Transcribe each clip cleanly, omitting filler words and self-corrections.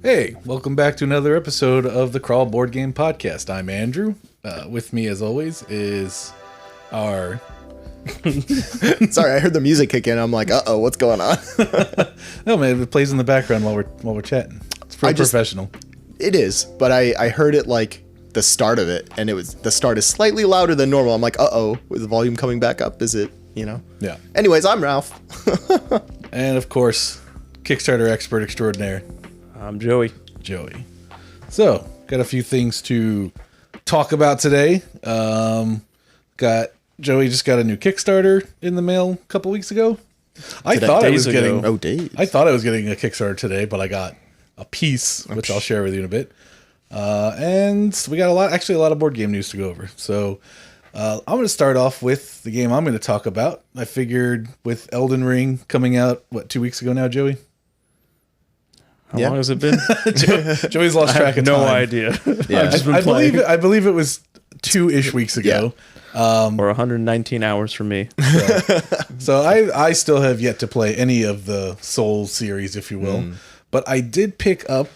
Hey, welcome back to another episode of the Crawl Board Game Podcast. I'm Andrew. With me, as always, is our... Sorry, I heard the music kick in. I'm like, uh-oh, what's going on? No, man, it plays in the background while we're chatting. It's pretty professional. It is, but I heard it like the start of it, and the start is slightly louder than normal. I'm like, uh-oh, is the volume coming back up? Is it, Yeah. Anyways, I'm Ralph. And, of course, Kickstarter expert extraordinaire, I'm Joey. So, got a few things to talk about today. Joey just got a new Kickstarter in the mail a couple weeks ago. I thought I was getting a Kickstarter today, but I got a piece, which I'll share with you in a bit. And we got a lot of board game news to go over. So I'm going to start off with the game I'm going to talk about. I figured with Elden Ring coming out, 2 weeks ago now, Joey? How long has it been? Joey's lost track of time. No idea. Yeah. I believe it was 2-ish weeks ago. Or 119 hours for me. So I still have yet to play any of the Souls series, if you will. But I did pick up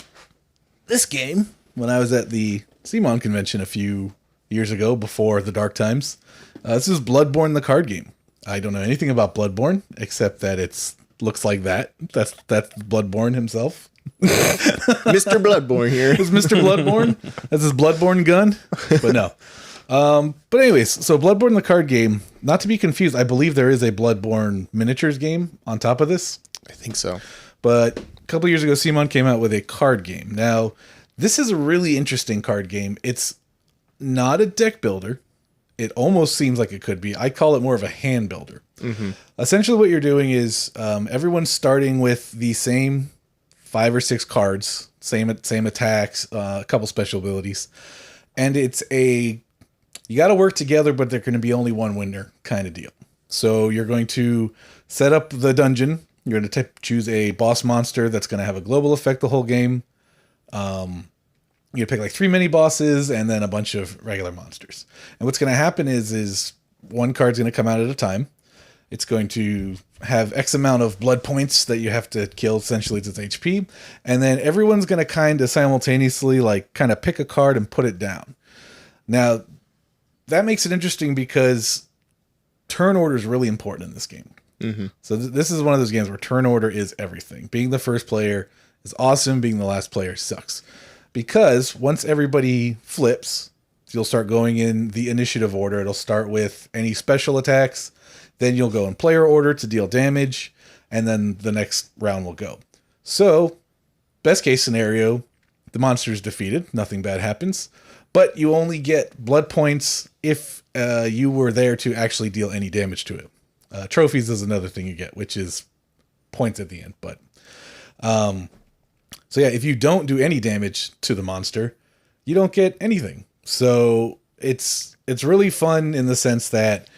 this game when I was at the CMON convention a few years ago, before the dark times. This is Bloodborne the Card game. I don't know anything about Bloodborne, except that it looks like that. That's Bloodborne himself. Mr. Bloodborne here. It's Mr. Bloodborne. That's his Bloodborne gun. But no. But anyways, so Bloodborne the Card game, not to be confused, I believe there is a Bloodborne miniatures game on top of this. I think so. But a couple years ago, CMON came out with a card game. Now, this is a really interesting card game. It's not a deck builder. It almost seems like it could be. I call it more of a hand builder. Mm-hmm. Essentially what you're doing is everyone's starting with the same 5 or 6 cards, same attacks, a couple special abilities. And you got to work together, but there can be only one winner kind of deal. So you're going to set up the dungeon. You're going to choose a boss monster that's going to have a global effect the whole game. You pick like 3 mini bosses and then a bunch of regular monsters. And what's going to happen is one card's going to come out at a time. It's going to have X amount of blood points that you have to kill. Essentially, it's its HP. And then everyone's going to kind of simultaneously kind of pick a card and put it down. Now, that makes it interesting because turn order is really important in this game. Mm-hmm. So this is one of those games where turn order is everything. Being the first player is awesome. Being the last player sucks. Because once everybody flips, you'll start going in the initiative order. It'll start with any special attacks. Then you'll go in player order to deal damage. And then the next round will go. So, best case scenario, the monster is defeated. Nothing bad happens. But you only get blood points if you were there to actually deal any damage to it. Trophies is another thing you get, which is points at the end. But so yeah, if you don't do any damage to the monster, you don't get anything. So it's really fun in the sense that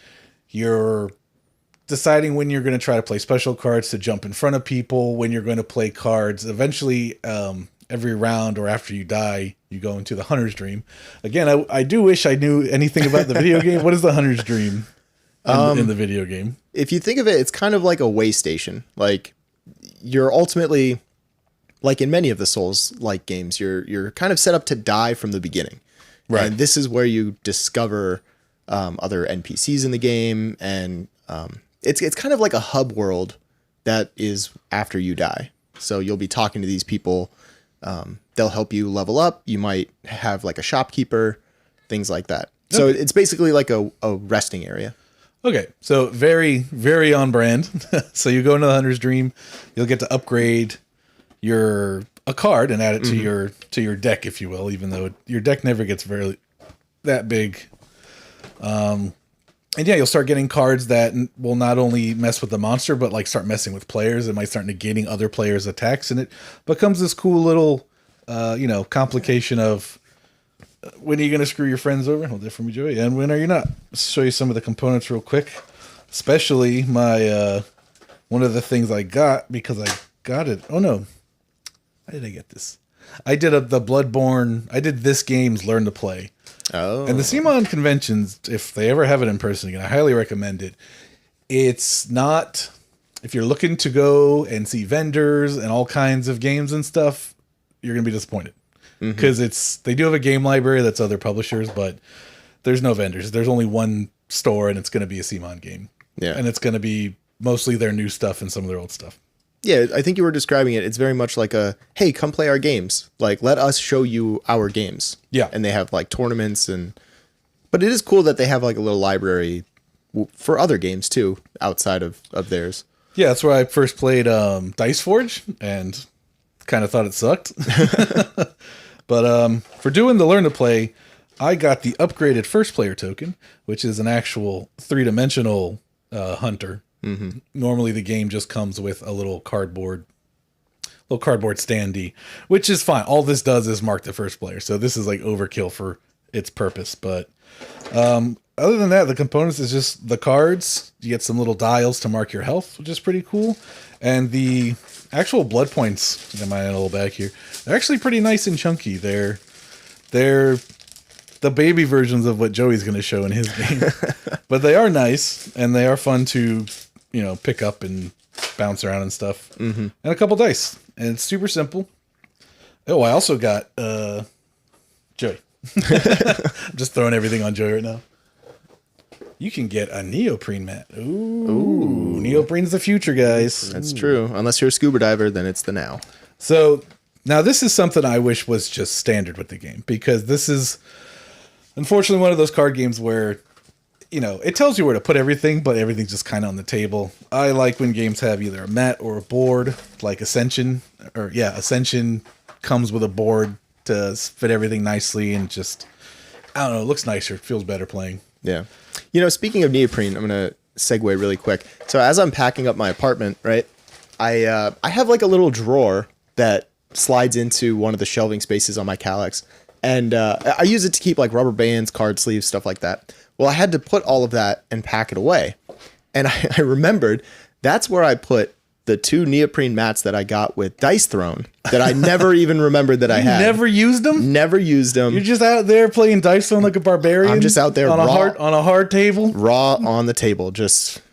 you're deciding when you're going to try to play special cards to jump in front of people, when you're going to play cards. Eventually, every round or after you die, you go into the Hunter's Dream. Again, I do wish I knew anything about the video game. What is the Hunter's Dream in the video game? If you think of it, it's kind of like a way station. Like, you're ultimately, like in many of the Souls-like games, you're kind of set up to die from the beginning. Right. And this is where you discover other NPCs in the game, and it's kind of like a hub world that is after you die. So you'll be talking to these people. They'll help you level up. You might have like a shopkeeper, things like that. Okay. So it's basically like a resting area. Okay, so very, very on brand. So you go into the Hunter's Dream, you'll get to upgrade a card and add it to your deck, if you will, even though your deck never gets that big. And yeah, you'll start getting cards that will not only mess with the monster, but like start messing with players. It might start negating other players' attacks, and it becomes this cool little, complication of when are you going to screw your friends over? Hold that for me, Joey. And when are you not? Let's show you some of the components real quick. Especially my one of the things I got because I got it. Oh no, how did I get this? I did the Bloodborne. I did this game's Learn to Play. Oh. And the CMON conventions, if they ever have it in person again, I highly recommend it. It's not, if you're looking to go and see vendors and all kinds of games and stuff, you're going to be disappointed. Because they do have a game library that's other publishers, but there's no vendors. There's only one store, and it's going to be a CMON game. Yeah. And it's going to be mostly their new stuff and some of their old stuff. Yeah, I think you were describing it. It's very much like hey, come play our games. Like, let us show you our games. Yeah. And they have like tournaments but it is cool that they have like a little library for other games too, outside of theirs. Yeah, that's where I first played Dice Forge and kind of thought it sucked. But for doing the Learn to Play, I got the upgraded first player token, which is an actual 3-dimensional hunter. Normally the game just comes with a little cardboard standee, which is fine. All this does is mark the first player. So this is like overkill for its purpose. But other than that, the components is just the cards. You get some little dials to mark your health, which is pretty cool. And the actual blood points, get my little bag here, they're actually pretty nice and chunky. They're the baby versions of what Joey's going to show in his game. But they are nice, and they are fun to, pick up and bounce around and stuff. And a couple dice. And it's super simple. Oh, I also got Joey. I'm just throwing everything on Joey right now. You can get a neoprene mat. Ooh. Neoprene's the future, guys. That's true. Unless you're a scuba diver, then it's the now. So now this is something I wish was just standard with the game, because this is unfortunately one of those card games where, it tells you where to put everything, but everything's just kind of on the table. I like when games have either a mat or a board, like Ascension. Ascension comes with a board to fit everything nicely, and just, I don't know, it looks nicer. It feels better playing. Yeah. Speaking of neoprene, I'm going to segue really quick. So as I'm packing up my apartment, right, I have like a little drawer that slides into one of the shelving spaces on my Kallax. And I use it to keep like rubber bands, card sleeves, stuff like that. Well, I had to put all of that and pack it away. And I remembered that's where I put the 2 neoprene mats that I got with Dice Throne that I never even remembered that I had. Never used them? Never used them. You're just out there playing Dice Throne like a barbarian? I'm just out there on a hard table? Raw on the table. Just,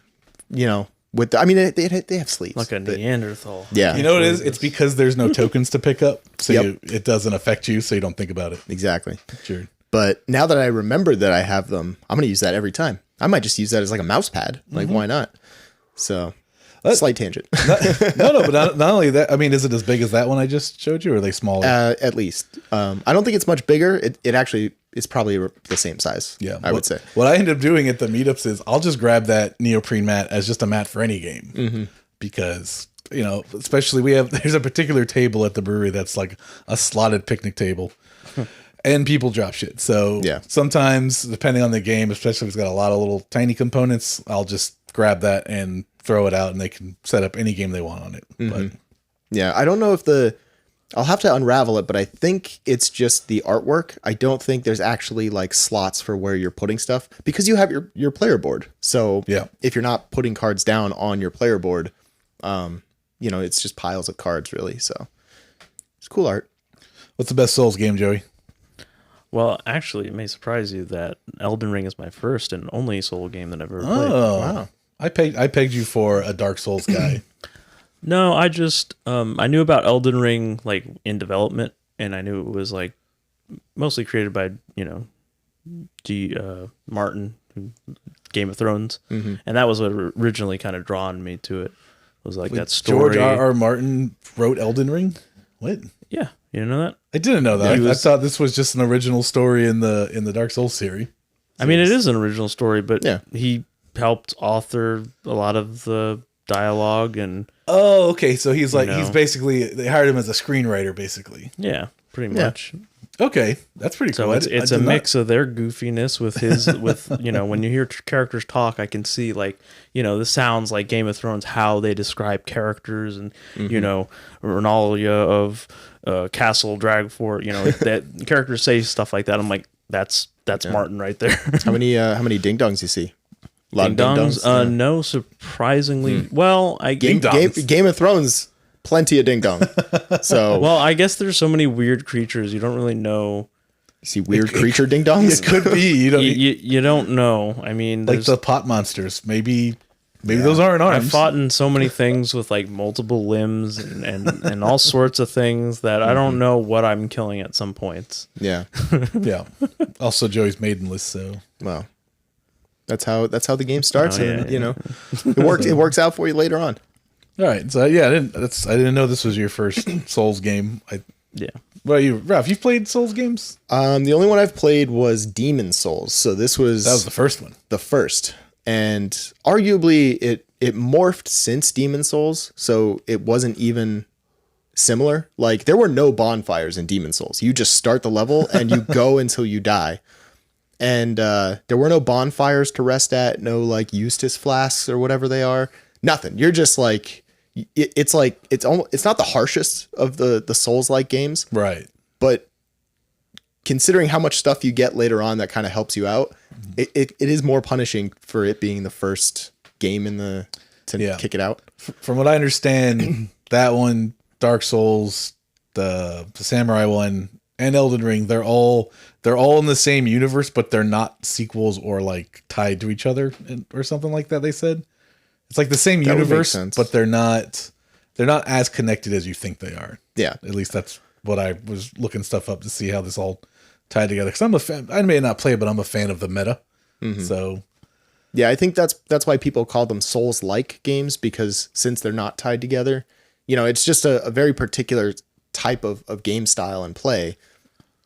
with they have sleeves. Like a Neanderthal. Yeah. You know what it is? It's because there's no tokens to pick up, so it doesn't affect you, so you don't think about it. Exactly. Sure. But now that I remember that I have them, I'm going to use that every time. I might just use that as like a mouse pad. Like, why not? So, slight tangent. No, but not only that, I mean, is it as big as that one I just showed you, or are they smaller? At least. I don't think it's much bigger. It actually is probably the same size. Yeah. I would say. What I end up doing at the meetups is I'll just grab that neoprene mat as just a mat for any game. Because, especially there's a particular table at the brewery that's like a slotted picnic table. And people drop shit. So sometimes, depending on the game, especially if it's got a lot of little tiny components, I'll just grab that and throw it out, and they can set up any game they want on it. But yeah, I don't know if I'll have to unravel it, but I think it's just the artwork. I don't think there's actually like slots for where you're putting stuff, because you have your player board. So if you're not putting cards down on your player board, it's just piles of cards really. So it's cool art. What's the best Souls game, Joey? Well, actually, it may surprise you that Elden Ring is my first and only Soul game that I've ever played. Oh, wow. I pegged you for a Dark Souls guy. No, I just I knew about Elden Ring like in development, and I knew it was like mostly created by Martin, Game of Thrones, and that was what originally kind of drawn me to it. Was like that story. George R.R. Martin wrote Elden Ring. What? Yeah, you didn't know that? I didn't know that. I thought this was just an original story in the Dark Souls series. I mean, it is an original story, but he helped author a lot of the dialogue and. Oh, okay. So he's like he's basically they hired him as a screenwriter, basically. Yeah, pretty much. Okay, that's pretty cool. So it's a mix of their goofiness with his with when you hear characters talk, I can see like this sounds like Game of Thrones how they describe characters and Renalia of Castle Dragfort. That characters say stuff like that. I'm like that's Martin right there. How many ding dongs you see? A lot of ding dongs. No, surprisingly. Well, Game of Thrones. Plenty of ding dong. So well, I guess there's so many weird creatures you don't really know. You see weird creature ding dongs? It could be. You don't know. I mean, like the pot monsters. Maybe Maybe those aren't arms. I've fought in so many things with like multiple limbs and all sorts of things that I don't know what I'm killing at some points. Yeah. Yeah. Also, Joey's maidenless, so Well, that's how the game starts, Oh, and yeah, you know, it works out for you later on. all right. So yeah, I didn't know this was your first Souls game. Yeah. What about you, Ralph? You've played Souls games? The only one I've played was Demon Souls, so that was the first one. the first, and arguably it morphed since Demon Souls, so it wasn't even similar. Like, there were no bonfires in Demon Souls. You just start the level and you go until you die. And there were no bonfires to rest at, no like Eustace flasks or whatever they are. Nothing. You're just like, it's not the harshest of the Souls-like games, Right. but considering how much stuff you get later on that kind of helps you out, it is more punishing for it being the first game to kick it out. From what I understand, that one, Dark Souls, the Samurai one, and Elden Ring, they're all in the same universe, but they're not sequels or like tied to each other or something like that. They said it's like the same That would make universe, sense. but they're not as connected as you think they are. Yeah. At least that's what I was looking stuff up to see how this all tied together. Because I'm a fan. I may not play, but I'm a fan of the meta. So Yeah, I think that's why people call them Souls-like games, because since they're not tied together, you know, it's just a very particular type of game style and play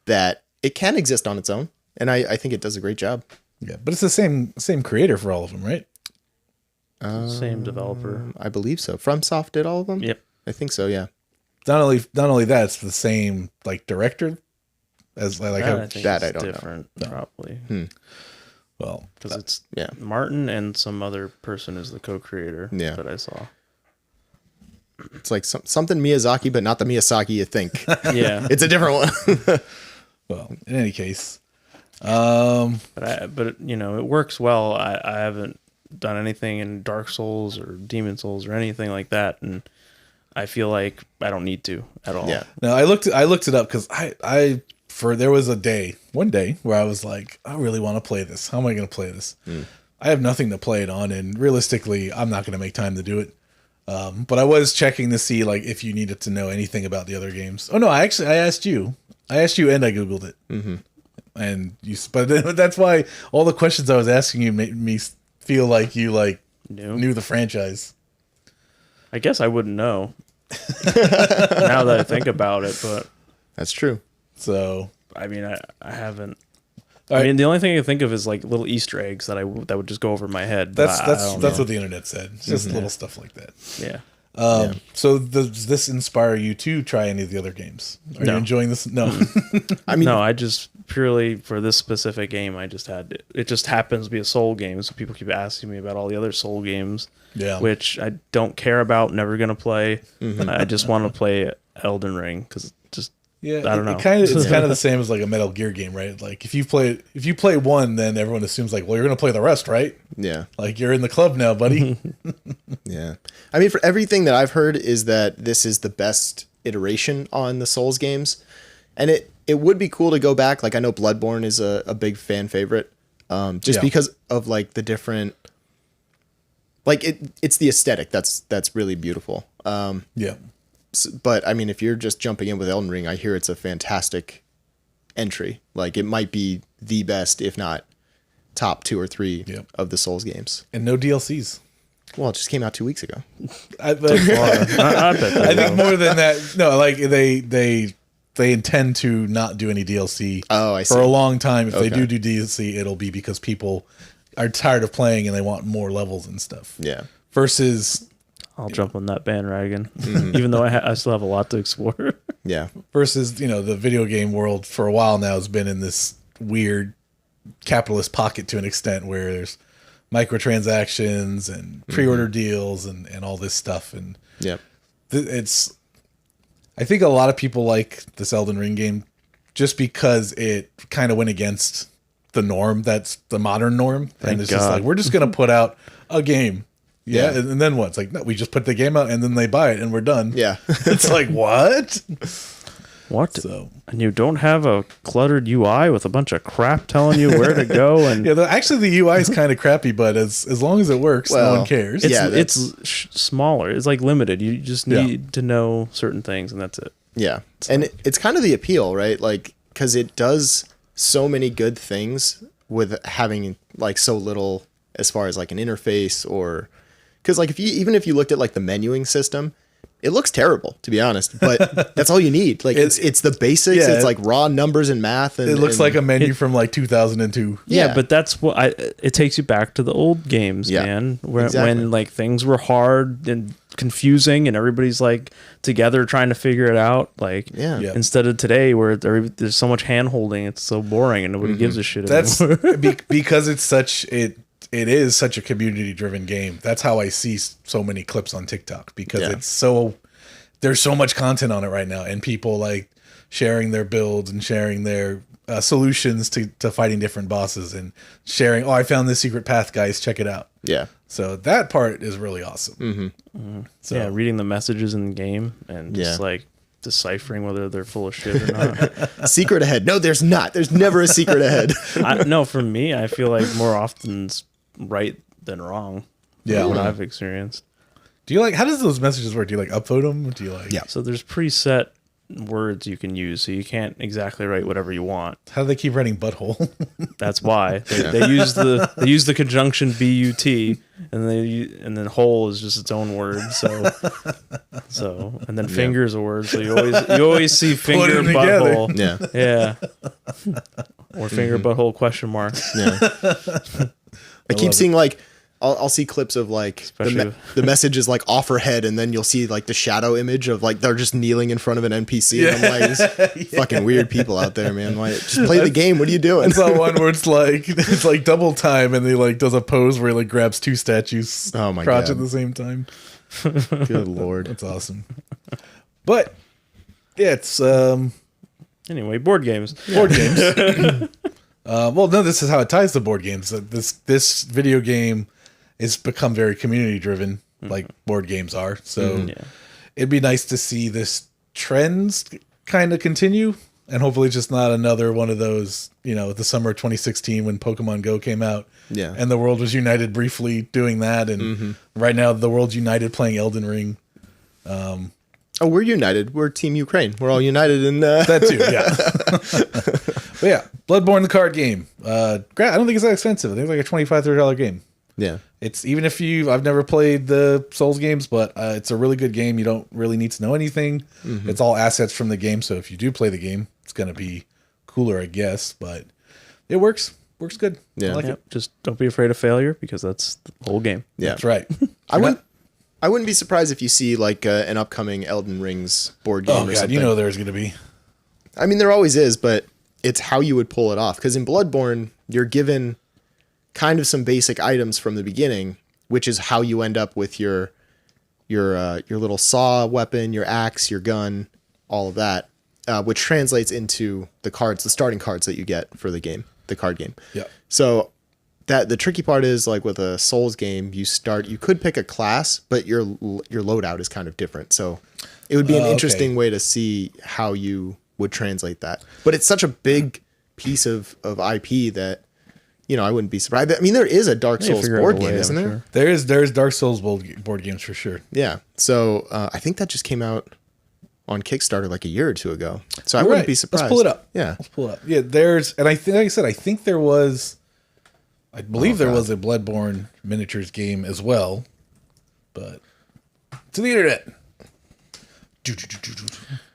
that it can exist on its own. And I think it does a great job. yeah, but it's the same creator for all of them, right? Same developer. I believe so. FromSoft did all of them? Yep. I think so, yeah. Not only that, it's the same like director as like I how, think that it's I don't know. different, probably. well, Because it's Yeah. Martin and some other person is the co-creator Yeah. that I saw. It's like something Miyazaki, but not the Miyazaki you think. Yeah. It's a different one. well, in any case, But you know, it works well. I haven't done anything in Dark Souls or Demon Souls or anything like that, and I feel like I don't need to at all. Yeah. no, I looked it up because there was one day where I was like, I really want to play this. How am I going to play this? I have nothing to play it on, and realistically, I'm not going to make time to do it. But I was checking to see like if you needed to know anything about the other games. Oh no, I asked you and I Googled it. And but that's why all the questions I was asking you made me feel like you like knew the franchise. I guess I wouldn't know now that I think about it, but That's true. So I mean, I haven't. All I right. mean, the only thing I can think of is like little Easter eggs that would just go over my head. but I don't that's know. what the internet said. It's just little stuff like that. Yeah. So does this inspire you to try any of the other games? Are you No. enjoying this? No. I mean, No, I just purely for this specific game, I just had it just happens to be a Soul game, so people keep asking me about all the other Soul games, Yeah. which I don't care about, never gonna play. I just want to play Elden Ring because just Yeah, I don't know. It's kind of the same as like a Metal Gear game, right? Like if you play one, then everyone assumes like, well, you're gonna play the rest, right? yeah. Like you're in the club now, buddy. Yeah. I mean, for everything that I've heard is that this is the best iteration on the Souls games. And it would be cool to go back. Like, I know Bloodborne is a big fan favorite. Just Yeah. because of like the different, like it's the aesthetic that's really beautiful. Yeah. But I mean, if you're just jumping in with Elden Ring, I hear it's a fantastic entry. Like, it might be the best, if not top 2 or 3 Yep. of the Souls games. And no DLCs. Well, it just came out 2 weeks ago. I I bet I think more than that. No, like they intend to not do any DLC. Oh, I see. For a long time. If they Okay. do DLC, it'll be because people are tired of playing and they want more levels and stuff. Yeah. Versus I'll jump on that bandwagon, even though I still have a lot to explore. Yeah. the video game world for a while now has been in this weird capitalist pocket to an extent where there's microtransactions and pre-order deals and all this stuff. And Yeah. I think a lot of people like this Elden Ring game just because it kind of went against the norm. That's the modern norm. And it's just God. like, we're just going to put out a game. Yeah. Yeah. And then what? It's like, no, we just put the game out and then they buy it and we're done. Yeah. It's like, what? What? So And you don't have a cluttered UI with a bunch of crap telling you where to go? And yeah, actually the UI is kind of crappy, but as long as it works, no one cares. it's smaller. It's like limited. You just need to know certain things, and that's it. Yeah. And it's kind of the appeal, right? Like, because it does so many good things with having like so little as far as like an interface, or because like even if you looked at like the menuing system, it looks terrible, to be honest, but that's all you need. Like it's the basics. It's like raw numbers and math. And it looks like a menu from like 2002. Yeah, but that's what it takes you back to the old games, man, when like things were hard and confusing and everybody's like together trying to figure it out. Like instead of today where there's so much hand holding, it's so boring and nobody gives a shit anymore. Because it's it is such a community driven game. That's how I see so many clips on TikTok, because there's so much content on it right now, and people like sharing their builds and sharing their solutions to fighting different bosses, and sharing, oh, I found this secret path, guys, check it out. Yeah. So that part is really awesome. So reading the messages in the game and just like deciphering whether they're full of shit or not. Secret ahead. No, there's not. There's never a secret ahead. No, for me, I feel like more often it's right than wrong. Yeah. What I've experienced. Do you like, how does those messages work? Do you like upvote them? Do you like? Yeah. So there's preset words you can use, so you can't exactly write whatever you want. How do they keep writing butthole? That's why they use the conjunction but, and then hole is just its own word. So and then finger is a word. So you always see finger butthole. Yeah. Or finger butthole question mark. Yeah. I keep seeing like I'll see clips of like the message is like offer head, and then you'll see like the shadow image of like they're just kneeling in front of an NPC. And I'm like, there's fucking weird people out there, man. Why just play the game? What are you doing? It's that one where it's like double time, and he like does a pose where he like grabs two statues crouch at the same time. Good lord, that's awesome. But yeah, it's anyway, board games. Board games. Well, no, this is how it ties to board games. This video game is become very community driven, like board games are. So it'd be nice to see this trends kind of continue, and hopefully it's just not another one of those, the summer of 2016 when Pokemon Go came out. Yeah. And the world was united briefly doing that. And right now the world's united playing Elden Ring. Oh, we're united. We're Team Ukraine. We're all united in that too. Yeah. But yeah, Bloodborne the card game. I don't think it's that expensive. I think it's like a $25, $30 game. Yeah. It's even if I've never played the Souls games, but it's a really good game. You don't really need to know anything. It's all assets from the game. So if you do play the game, it's going to be cooler, I guess. But it works. Works good. Yeah. I like it. Just don't be afraid of failure, because that's the whole game. Yeah. That's right. I wouldn't be surprised if you see like an upcoming Elden Rings board game or something. There's going to be. I mean, there always is, but it's how you would pull it off. Because in Bloodborne, you're given kind of some basic items from the beginning, which is how you end up with your little saw weapon, your axe, your gun, all of that, which translates into the cards, the starting cards that you get for the game, the card game. Yeah. So that the tricky part is, like with a Souls game, you could pick a class, but your loadout is kind of different. So it would be an interesting way to see how you would translate that. But it's such a big piece of IP that, I wouldn't be surprised. I mean, there is a Dark Souls board game, isn't there? Sure. There's Dark Souls board games for sure. Yeah. So I think that just came out on Kickstarter like a year or two ago. So I wouldn't be surprised. Let's pull it up. Yeah. Let's pull it up. Yeah, and I think, like I said, I think there was, I believe there was a Bloodborne miniatures game as well, but to the internet.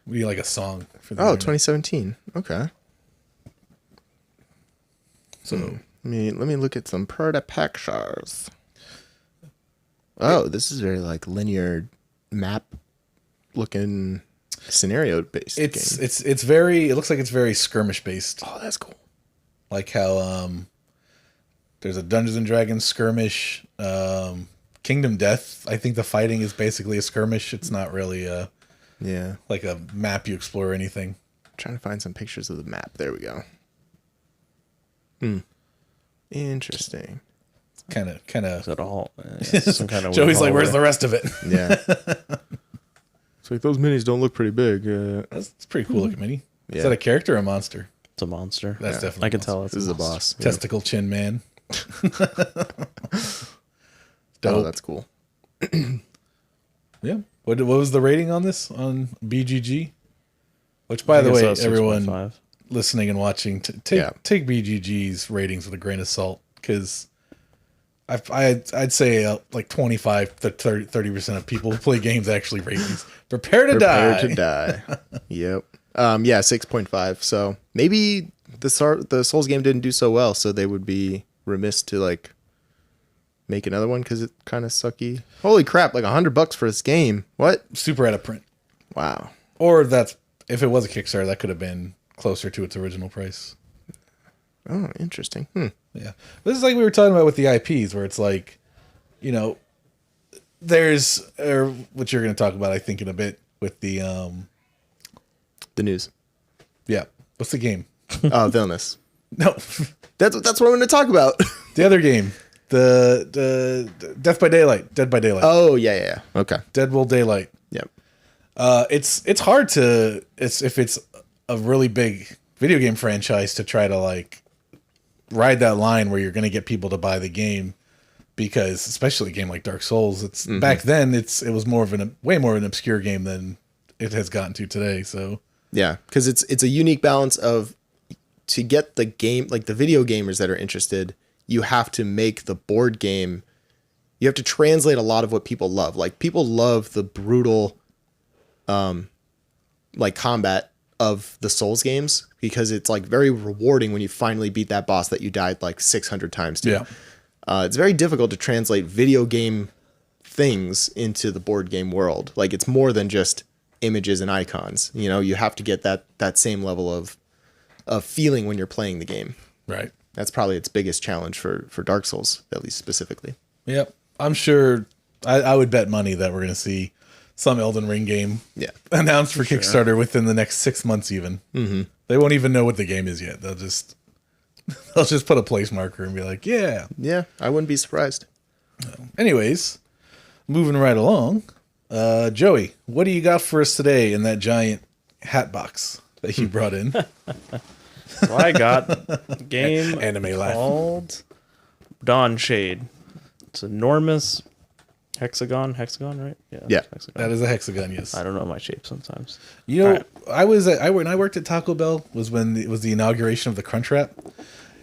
We need like a song for the internet. 2017. Okay. So let me look at some pretty pictures. Oh, this is very like linear map looking scenario based. It's very, it looks like it's very skirmish based. Oh, that's cool. Like how there's a Dungeons and Dragons skirmish, Kingdom Death. I think the fighting is basically a skirmish. It's not really like a map you explore or anything. I'm trying to find some pictures of the map. There we go. Interesting. Kind of. Is that all? Some kind of Joey's like, where's the rest of it? Yeah. It's like, those minis don't look pretty big. That's pretty cool looking mini. Yeah. Is that a character or a monster? It's a monster. That's definitely I can a tell monster. it's This is a monster. boss. Testicle chin man. Oh, that's cool. Yeah. What was the rating on this on BGG? Which, by I the think way, it's everyone 6.5. listening and watching, take BGG's ratings with a grain of salt, because I'd say like 25 to 30% of people who play games actually rate these. Prepare to die. Yep. Yeah, 6.5. So maybe the Souls game didn't do so well, so they would be remiss to like make another one because it's kind of sucky. Holy crap! Like $100 for this game. What? Super out of print. Wow. Or that's, if it was a Kickstarter, that could have been closer to its original price. Oh, interesting. Yeah. This is like we were talking about with the IPs, where it's like, there's, or what you're going to talk about, I think, in a bit with the, The news. yeah. What's the game? Villainous. No, That's what I'm going to talk about. the other game, the Death by Daylight, Dead by Daylight, Oh, yeah. Okay. Dead Will Daylight. Yep. It's hard to, if it's a really big video game franchise, to try to like ride that line where you're going to get people to buy the game, because especially a game like Dark Souls, it's back then it was more of way more of an obscure game than it has gotten to today. So Yeah, because it's a unique balance of, to get the game, like the video gamers that are interested, you have to make the board game, you have to translate a lot of what people love. Like people love the brutal like combat of the Souls games, because it's like very rewarding when you finally beat that boss that you died like 600 times to. yeah, It's very difficult to translate video game things into the board game world. Like it's more than just images and icons. You have to get that same level of feeling when you're playing the game. right. That's probably its biggest challenge for Dark Souls, at least specifically. Yep. I'm sure, I would bet money that we're going to see some Elden Ring game announced for Kickstarter within the next 6 months even. Mm-hmm. They won't even know what the game is yet. They'll just put a place marker and be like, yeah. Yeah, I wouldn't be surprised. Anyways, moving right along. Joey, what do you got for us today in that giant hat box that you brought in? So I got a game Anime laugh. called Dawnshade. It's enormous hexagon, right? Yeah. Hexagon. That is a hexagon, yes. I don't know my shape sometimes. When I worked at Taco Bell was when it was the inauguration of the Crunchwrap.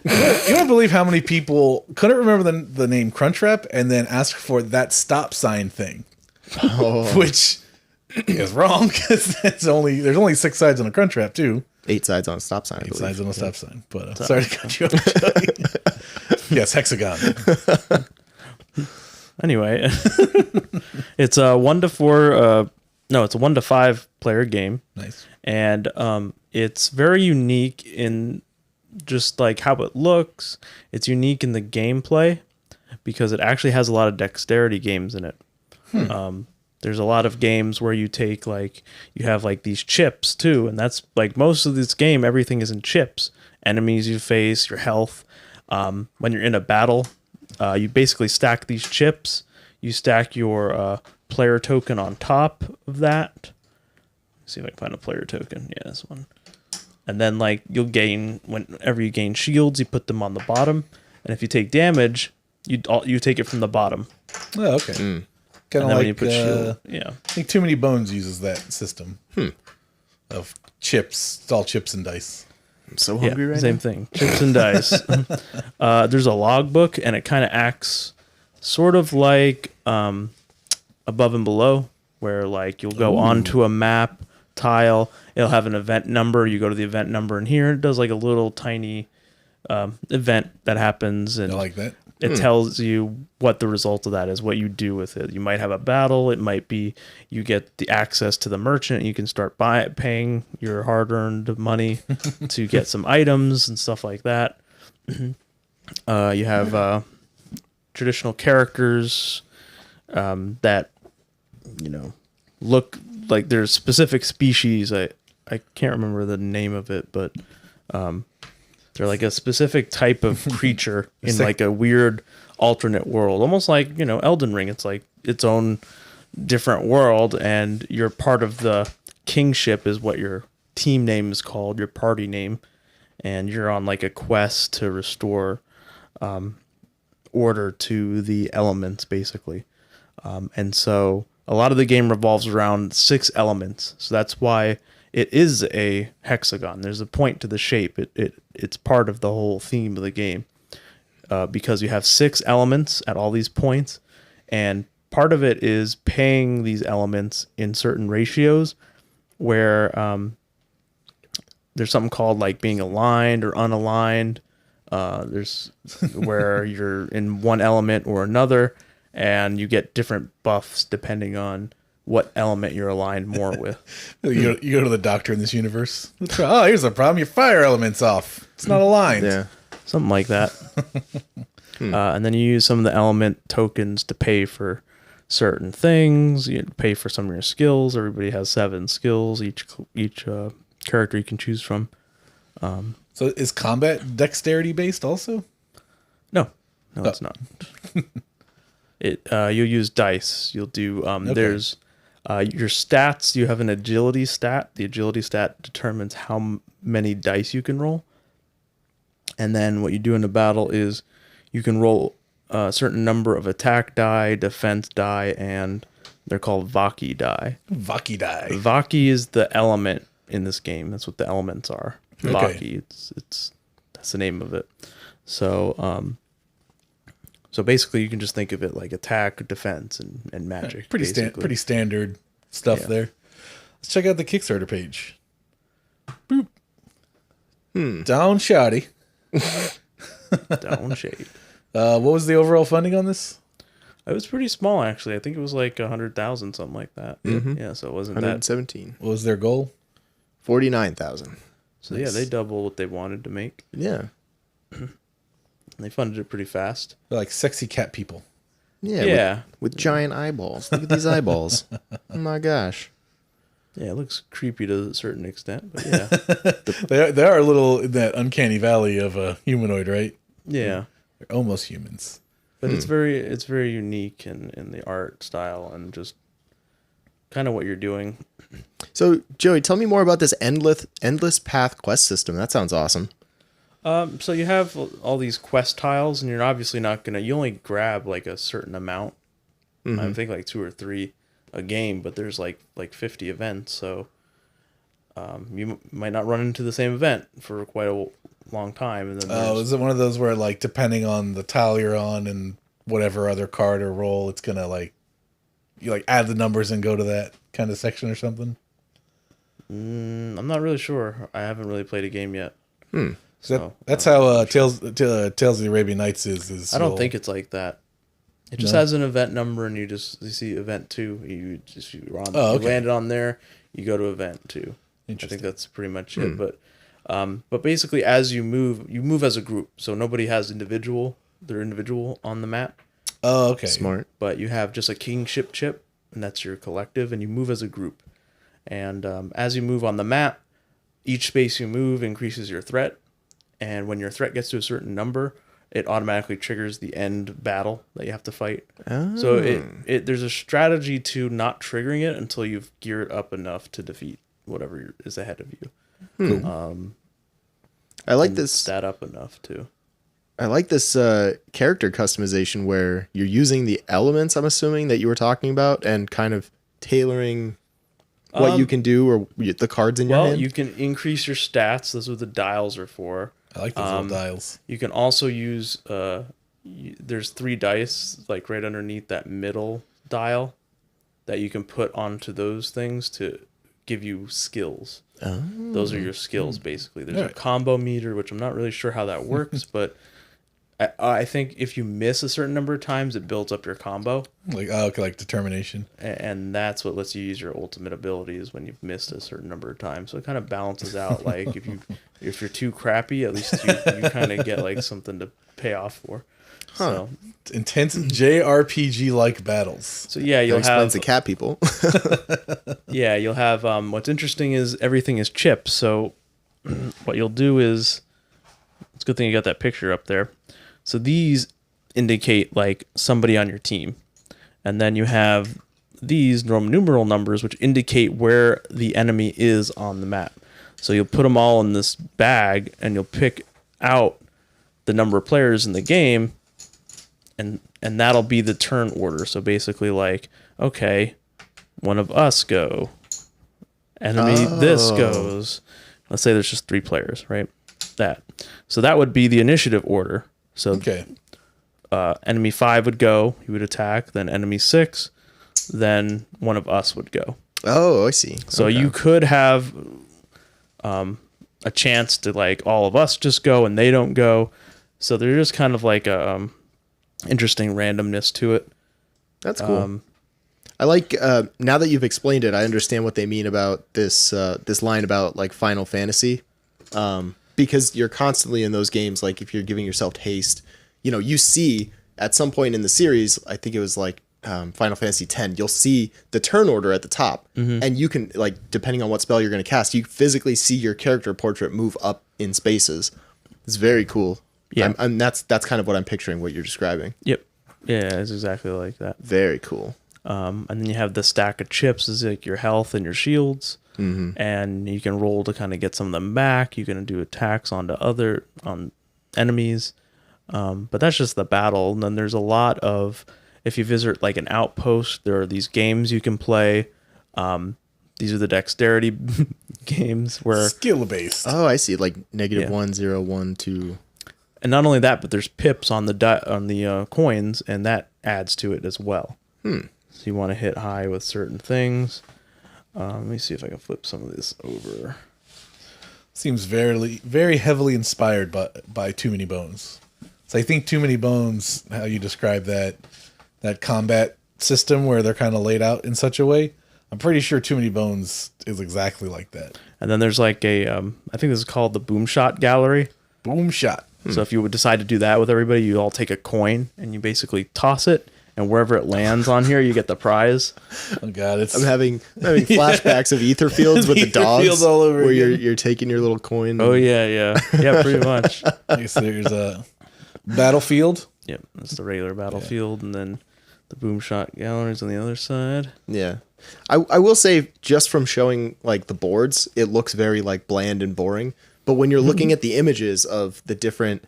You don't believe how many people couldn't remember the name Crunchwrap and then asked for that stop sign thing, which is wrong, because there's only 6 sides on a Crunchwrap too. 8 sides on a stop sign. 8 sides on a stop sign. But sorry to cut you off. Yes, hexagon. Anyway, it's a 1 to 4. No, it's a 1 to 5 player game. Nice. And it's very unique in just like how it looks. It's unique in the gameplay because it actually has a lot of dexterity games in it. There's a lot of games where you take you have these chips too, and that's like most of this game, everything is in chips. Enemies you face, your health. When you're in a battle, you basically stack these chips. You stack your player token on top of that. Let's see if I can find a player token. Yeah, this one. And then you'll gain, whenever you gain shields, you put them on the bottom. And if you take damage, you take it from the bottom. Oh, okay. Kind of When like you put shield, yeah. I think Too Many Bones uses that system of chips. It's all chips and dice. I'm so hungry right Same now. thing. Chips and dice. There's a logbook, and it kind of acts sort of like Above and Below, where you'll go onto a map tile. It'll have an event number. You go to the event number, and here it does a little tiny event that happens, and I like that. it tells you what the result of that is, what you do with it. You might have a battle. It might be you get the access to the merchant. You can start paying your hard-earned money to get some items and stuff like that. You have traditional characters that look like there's specific species. I can't remember the name of it, but they're like a specific type of creature in a weird alternate world, almost like Elden Ring. It's like its own different world, and you're part of the kingship is what your team name is called, your party name, and you're on like a quest to restore order to the elements, basically. And so a lot of the game revolves around 6 elements. So that's why it is a hexagon. There's a point to the shape. It's part of the whole theme of the game, because you have 6 elements at all these points, and part of it is paying these elements in certain ratios where there's something called like being aligned or unaligned. There's where you're in one element or another, and you get different buffs depending on what element you're aligned more with. You go to the doctor in this universe. Oh, here's the problem. Your fire element's off. It's not aligned. Yeah. Something like that. And then you use some of the element tokens to pay for certain things. You pay for some of your skills. Everybody has 7 skills, each character you can choose from. So is combat dexterity based also? No, it's not. You'll use dice. You'll do there's your stats. You have an agility stat. The agility stat determines how many dice you can roll. And then what you do in a battle is you can roll a certain number of attack die, defense die, and they're called Vaki die. Vaki die. Vaki is the element in this game. That's what the elements are. Okay. Vaki. It's that's the name of it. So so basically you can just think of it like attack, defense, and magic. Pretty standard stuff there. Let's check out the Kickstarter page. Boop. Dawnshade. Dawnshade. What was the overall funding on this? It was pretty small, actually. I think it was like 100,000, something like that. Mm-hmm. Yeah, so it wasn't 117. What was their goal? 49,000. So yeah, they doubled what they wanted to make. Yeah. They funded it pretty fast. They're like sexy cat people. Yeah. With giant eyeballs. Look at these eyeballs. Oh my gosh. Yeah, it looks creepy to a certain extent, but yeah. They are a little in that uncanny valley of a humanoid, right? Yeah. They're almost humans. But it's very unique in the art style and just kind of what you're doing. So, Joey, tell me more about this endless path quest system. That sounds awesome. So you have all these quest tiles, and you're obviously not gonna. You only grab like a certain amount. I think like 2 or 3 a game, but there's like 50 events, so you might not run into the same event for quite a long time. And then is it one of those where like depending on the tile you're on and whatever other card or roll, it's gonna like you like add the numbers and go to that kind of section or something? I'm not really sure. I haven't really played a game yet. So that's how Tales of the Arabian Nights is. I don't think it's like that. It just has an event number, and you see event 2. You land it on there. You go to event 2. I think that's pretty much it. But basically, as you move as a group. So nobody has they're individual on the map. Oh, okay. Smart. But you have just a kingship chip, and that's your collective, and you move as a group. And as you move on the map, each space you move increases your threat. And when your threat gets to a certain number, it automatically triggers the end battle that you have to fight. Oh. So there's a strategy to not triggering it until you've geared up enough to defeat whatever is ahead of you. I like this. Stat up enough too. I like this character customization where you're using the elements, I'm assuming, that you were talking about, and kind of tailoring what you can do or the cards in your hand. Well, you can increase your stats. Those are what the dials are for. I like those little dials. You can also use there's 3 dice like right underneath that middle dial that you can put onto those things to give you skills. Oh. Those are your skills basically. There's a combo meter, which I'm not really sure how that works, but I think if you miss a certain number of times, it builds up your combo. Like determination. And that's what lets you use your ultimate abilities when you've missed a certain number of times. So it kind of balances out. Like if you're too crappy, at least you kind of get like something to pay off for. So intense JRPG like battles. So yeah, you'll have the cat people. Yeah, you'll have what's interesting is everything is chipped. So what you'll do is it's a good thing you got that picture up there. So these indicate like somebody on your team. And then you have these Roman numeral numbers, which indicate where the enemy is on the map. So you'll put them all in this bag, and you'll pick out the number of players in the game, and that'll be the turn order. So basically, like, okay, one of us go, enemy this goes. Let's say there's just 3 players, right? So that would be the initiative order. So Okay. Enemy 5 would go, he would attack, then enemy 6, then one of us would go. Oh, I see. So you could have a chance to, like, all of us just go and they don't go. So there's just kind of like a interesting randomness to it. That's cool. I like now that you've explained it, I understand what they mean about this this line about like Final Fantasy, because you're constantly in those games. Like if you're giving yourself haste, you know, you see at some point in the series, I think it was like Final Fantasy X, you'll see the turn order at the top, and you can, like, depending on what spell you're going to cast, you physically see your character portrait move up in spaces. It's very cool. Yeah, that's kind of what I'm picturing. What you're describing. Yep. Yeah, it's exactly like that. Very cool. And then you have the stack of chips is like your health and your shields, and you can roll to kind of get some of them back. You can do attacks on enemies, but that's just the battle. And then there's a lot of, if you visit like an outpost, there are these games you can play. These are the dexterity games where Skill based. Oh, I see. Like -1, 0, 1, 2. and not only that, but there's pips on the coins, and that adds to it as well. So you want to hit high with certain things. Let me see if I can flip some of this over. Seems very heavily inspired by Too Many Bones. So I think Too Many Bones, how you describe that combat system where they're kind of laid out in such a way, I'm pretty sure Too Many Bones is exactly like that. And then there's like I think this is called the Boom Shot Gallery. Boom shot. So if you would decide to do that with everybody, you all take a coin and you basically toss it, and wherever it lands on here, you get the prize. Oh God, I'm having flashbacks of ether fields with the dogs fields all over where again. you're taking your little coin. Oh yeah, pretty much. I guess there's a battlefield. Yep, that's the regular battlefield, and then the Boom Shot Gallery's on the other side. Yeah. I will say, just from showing like the boards, it looks very like bland and boring. But when you're looking at the images of the different,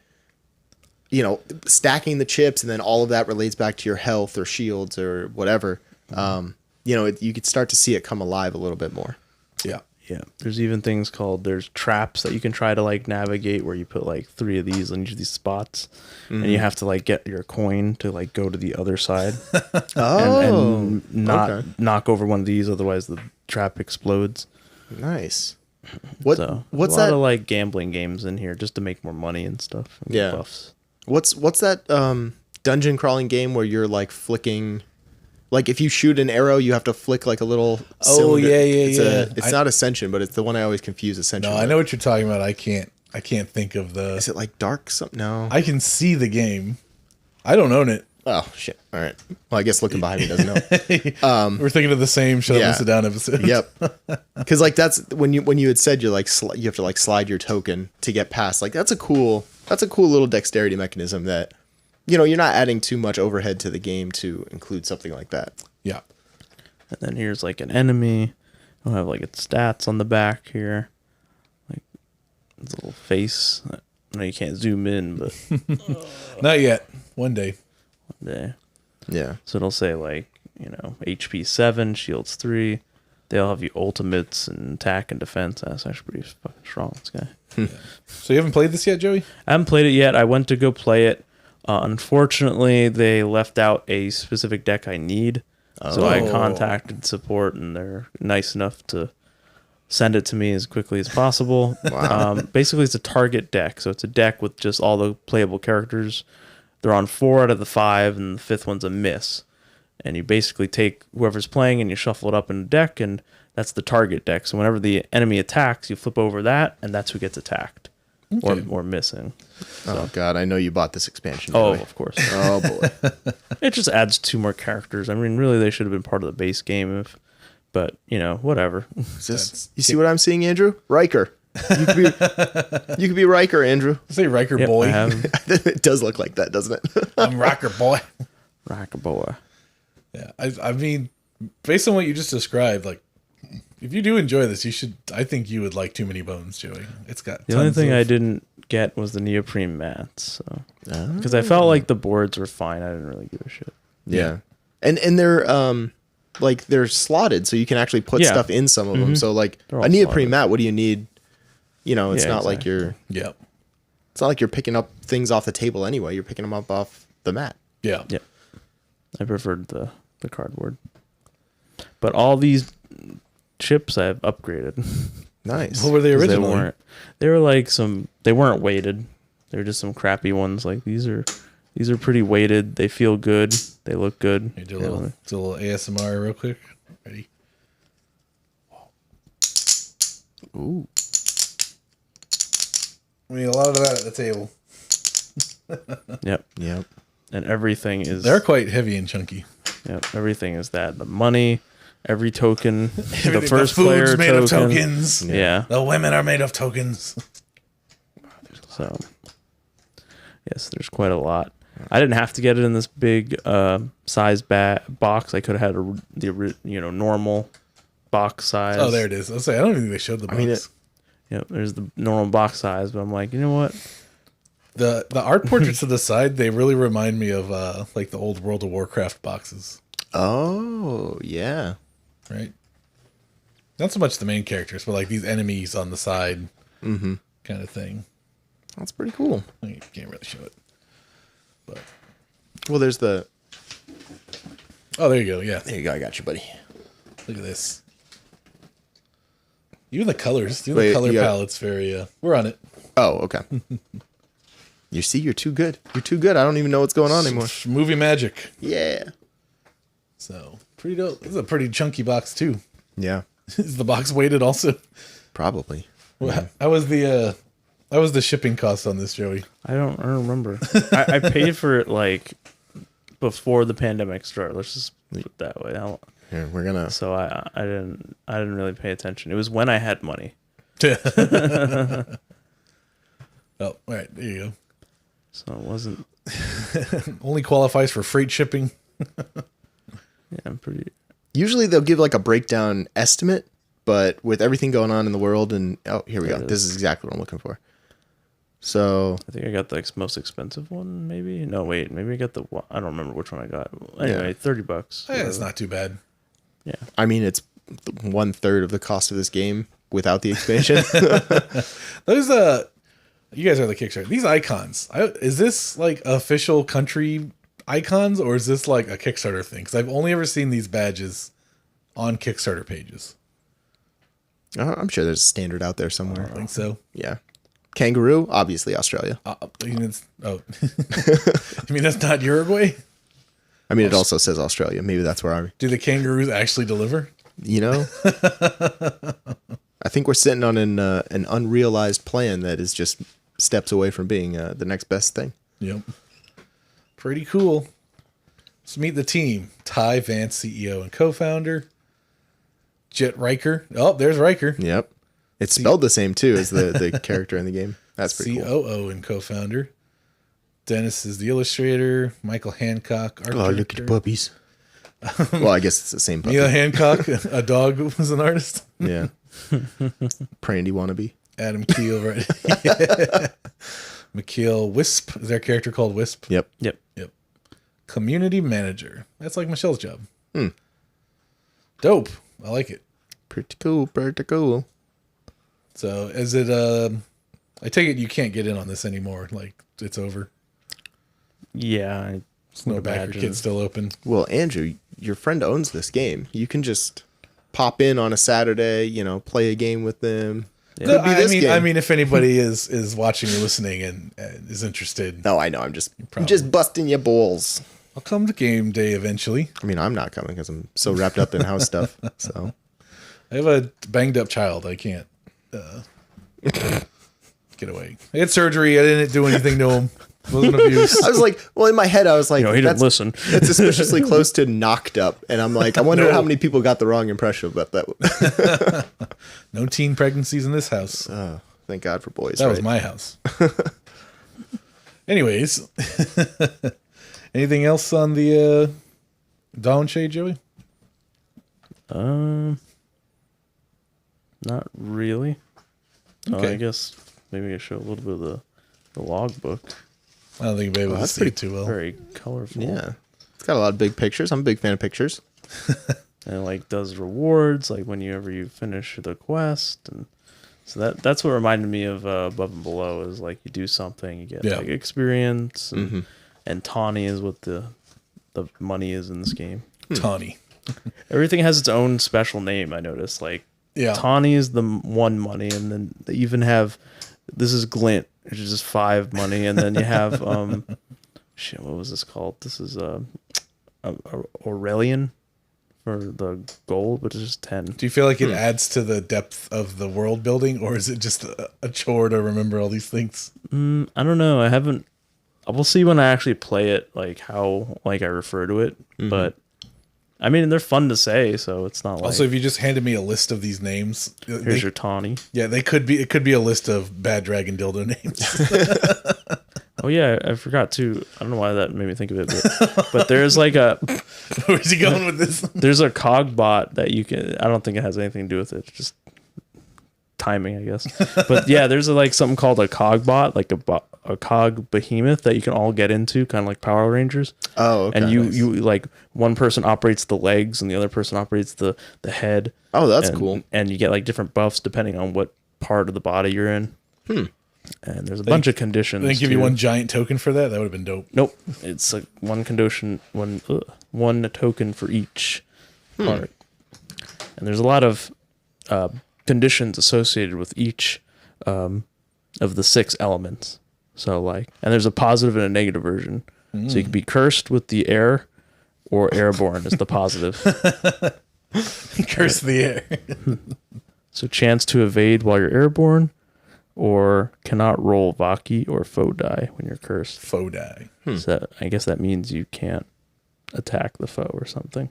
you know, stacking the chips, and then all of that relates back to your health or shields or whatever, you know, you could start to see it come alive a little bit more. Yeah. Yeah, there's even things called, there's traps that you can try to like navigate, where you put like 3 of these on each of these spots, and you have to like get your coin to like go to the other side and not knock over one of these, otherwise the trap explodes. Nice. What's a lot that? of like gambling games in here just to make more money and stuff. And Yeah. buffs. What's that dungeon crawling game where you're like flicking? Like if you shoot an arrow, you have to flick like a little. Oh, cylinder. yeah. It's not Ascension, but it's the one I always confuse Ascension. No, with. I know what you're talking about. I can't think of the. Is it like Dark something? No. I can see the game. I don't own it. Oh shit! All right. Well, I guess looking behind me doesn't know. We're thinking of the same Shut Up and Sit Down episode. Yep. Because like that's when you had said you're like you have to like slide your token to get past. Like that's a cool little dexterity mechanism that, you know, you're not adding too much overhead to the game to include something like that. Yeah. And then here's like an enemy. I'll have like its stats on the back here, like its little face. I know you can't zoom in, but Not yet. One day. there. Yeah. So it'll say like, you know, HP 7, shields 3. They all have you ultimates and attack and defense. That's actually pretty fucking strong, this guy. So you haven't played this yet, Joey? I haven't played it yet. I went to go play it. Unfortunately, they left out a specific deck I need. So I contacted support, and they're nice enough to send it to me as quickly as possible. Wow. Basically, it's a target deck. So it's a deck with just all the playable characters. They're on 4 out of the 5, and the 5th one's a miss. And you basically take whoever's playing and you shuffle it up in the deck, and that's the target deck. So whenever the enemy attacks, you flip over that, and that's who gets attacked or missing. Oh god, I know you bought this expansion. Oh, Joey. of course. Oh boy. It just adds 2 more characters. I mean, really, they should have been part of the base game, but you know, whatever. You see what I'm seeing, Andrew? Riker. You could be Riker, Andrew. Say Riker Yep, boy. I have It does look like that, doesn't it? I'm Rocker boy. Rocker boy. Yeah. I mean, based on what you just described, like if you do enjoy this, I think you would like Too Many Bones, Joey. It's got the only thing I didn't get was the neoprene mats, so because I felt like the boards were fine. I didn't really give a shit. Yeah. And they're like they're slotted, so you can actually put stuff in some of them. So like a neoprene mat, what do you need? You know, it's not like you're it's not like you're picking up things off the table anyway. You're picking them up off the mat. Yeah. I preferred the cardboard, but all these chips I've upgraded. Nice. What were they originally? They were like they weren't weighted. They were just some crappy ones. Like these are pretty weighted. They feel good. They look good. Hey, do a little ASMR real quick. Ready? Ooh. I mean, a lot of that at the table. Yep. And everything is... They're quite heavy and chunky. Yep. Everything is that. The money, every token, the food's first player made token. of tokens. Yeah. The women are made of tokens. So, yes, there's quite a lot. I didn't have to get it in this big size box. I could have had the normal box size. Oh, there it is. I don't even think they showed the box. I mean, there's the normal box size, but I'm like, you know what? The art portraits to the side, they really remind me of like the old World of Warcraft boxes. Oh, yeah. Right? Not so much the main characters, but like these enemies on the side kind of thing. That's pretty cool. You can't really show it. But well, there's the... Oh, there you go. Yeah. There you go. I got you, buddy. Look at this. Even the colors. The color palette's very... we're on it. Oh, okay. You see, you're too good. You're too good. I don't even know what's going on anymore. Movie magic. Yeah. So, pretty dope. This is a pretty chunky box, too. Yeah. Is the box weighted also? Probably. Well, how was the shipping cost on this, Joey? I don't remember. I paid for it like before the pandemic started. Let's just put it that way. Here, we're gonna. So I didn't really pay attention. It was when I had money. Oh, all right, there you go. So it wasn't. Only qualifies for freight shipping. Yeah, I'm pretty. Usually they'll give like a breakdown estimate, but with everything going on in the world, and here we go. This is exactly what I'm looking for. So I think I got the most expensive one, maybe. No, wait, maybe I got the. I don't remember which one I got. Anyway, $30. Yeah, it's not too bad. Yeah, I mean it's 1/3 of the cost of this game without the expansion. Those you guys are the Kickstarter. These icons. Is this like official country icons, or is this like a Kickstarter thing? Because I've only ever seen these badges on Kickstarter pages. I'm sure there's a standard out there somewhere. I think so. Yeah. Kangaroo, obviously Australia. You mean that's not Uruguay? I mean, it also says Australia. Maybe that's where Do the kangaroos actually deliver? You know, I think we're sitting on an unrealized plan that is just steps away from being the next best thing. Yep. Pretty cool. Let's meet the team. Ty Vance, CEO and co-founder. Jet Riker. Oh, there's Riker. Yep. It's spelled the same, too, as the character in the game. That's pretty cool. COO and co-founder. Dennis is the illustrator. Michael Hancock, art director. Look at the puppies. Well, I guess it's the same puppy. Neil Hancock, a dog, was an artist. Yeah. Prandy wannabe. Adam Keel, right? Yeah. McKeel Wisp. Is their character called Wisp? Yep. Community manager. That's like Michelle's job. Dope. I like it. Pretty cool. Pretty cool. So is it I take it you can't get in on this anymore. Like it's over. Yeah. Snowbacker Kit's still open. Well, Andrew, your friend owns this game. You can just pop in on a Saturday, play a game with them. Yeah. No, I mean, if anybody is watching or listening and is interested. No, I know. I'm just busting your balls. I'll come to game day eventually. I mean, I'm not coming because I'm so wrapped up in house stuff. So I have a banged up child. I can't get away. I had surgery. I didn't do anything to him. It wasn't abuse. I was like, well, in my head, I was like, he didn't listen. It's suspiciously close to knocked up. And I'm like, I wonder how many people got the wrong impression about that. No teen pregnancies in this house. Oh, thank God for boys. That was my house. Anyways, anything else on the Dawnshade, Joey? Not really. Okay. I guess maybe I show a little bit of the logbook. I don't think you'll be able to see it too well. Very colorful. Yeah. It's got a lot of big pictures. I'm a big fan of pictures. And it, like, does rewards like whenever you finish the quest, and so that's what reminded me of Above and Below, is like you do something, you get like experience, and Tawny is what the money is in this game. Tawny. Everything has its own special name. I noticed, like, Tawny is the one money, and then they even have, this is Glint, which is just 5 money, and then you have shit, what was this called? This is Aurelian for the gold, which is just 10. Do you feel like it adds to the depth of the world building, or is it just a chore to remember all these things? I don't know. We'll see when I actually play it, like how like I refer to it, but I mean, they're fun to say, so it's not like... Also, if you just handed me a list of these names... Here's your Tawny. Yeah, it could be a list of bad dragon dildo names. Oh, yeah, I forgot to... I don't know why that made me think of it, but there's like a... Where's he going with this? There's a cog bot that you can... I don't think it has anything to do with it. It's just timing, I guess. But yeah, there's like something called a cog bot, like a cog behemoth that you can all get into, kind of like Power Rangers. Oh, okay. And you like, one person operates the legs and the other person operates the head. Oh, that's cool. And you get like different buffs depending on what part of the body you're in. And there's a bunch of conditions. They give you one giant token for that? That would have been dope. Nope. It's like one condition, one token for each part. And there's a lot of conditions associated with each of the 6 elements. So like, and there's a positive and a negative version. So you can be cursed with the air, or airborne is the positive. Curse the air. So chance to evade while you're airborne, or cannot roll Vaki or foe die when you're cursed. Foe die. So I guess that means you can't attack the foe or something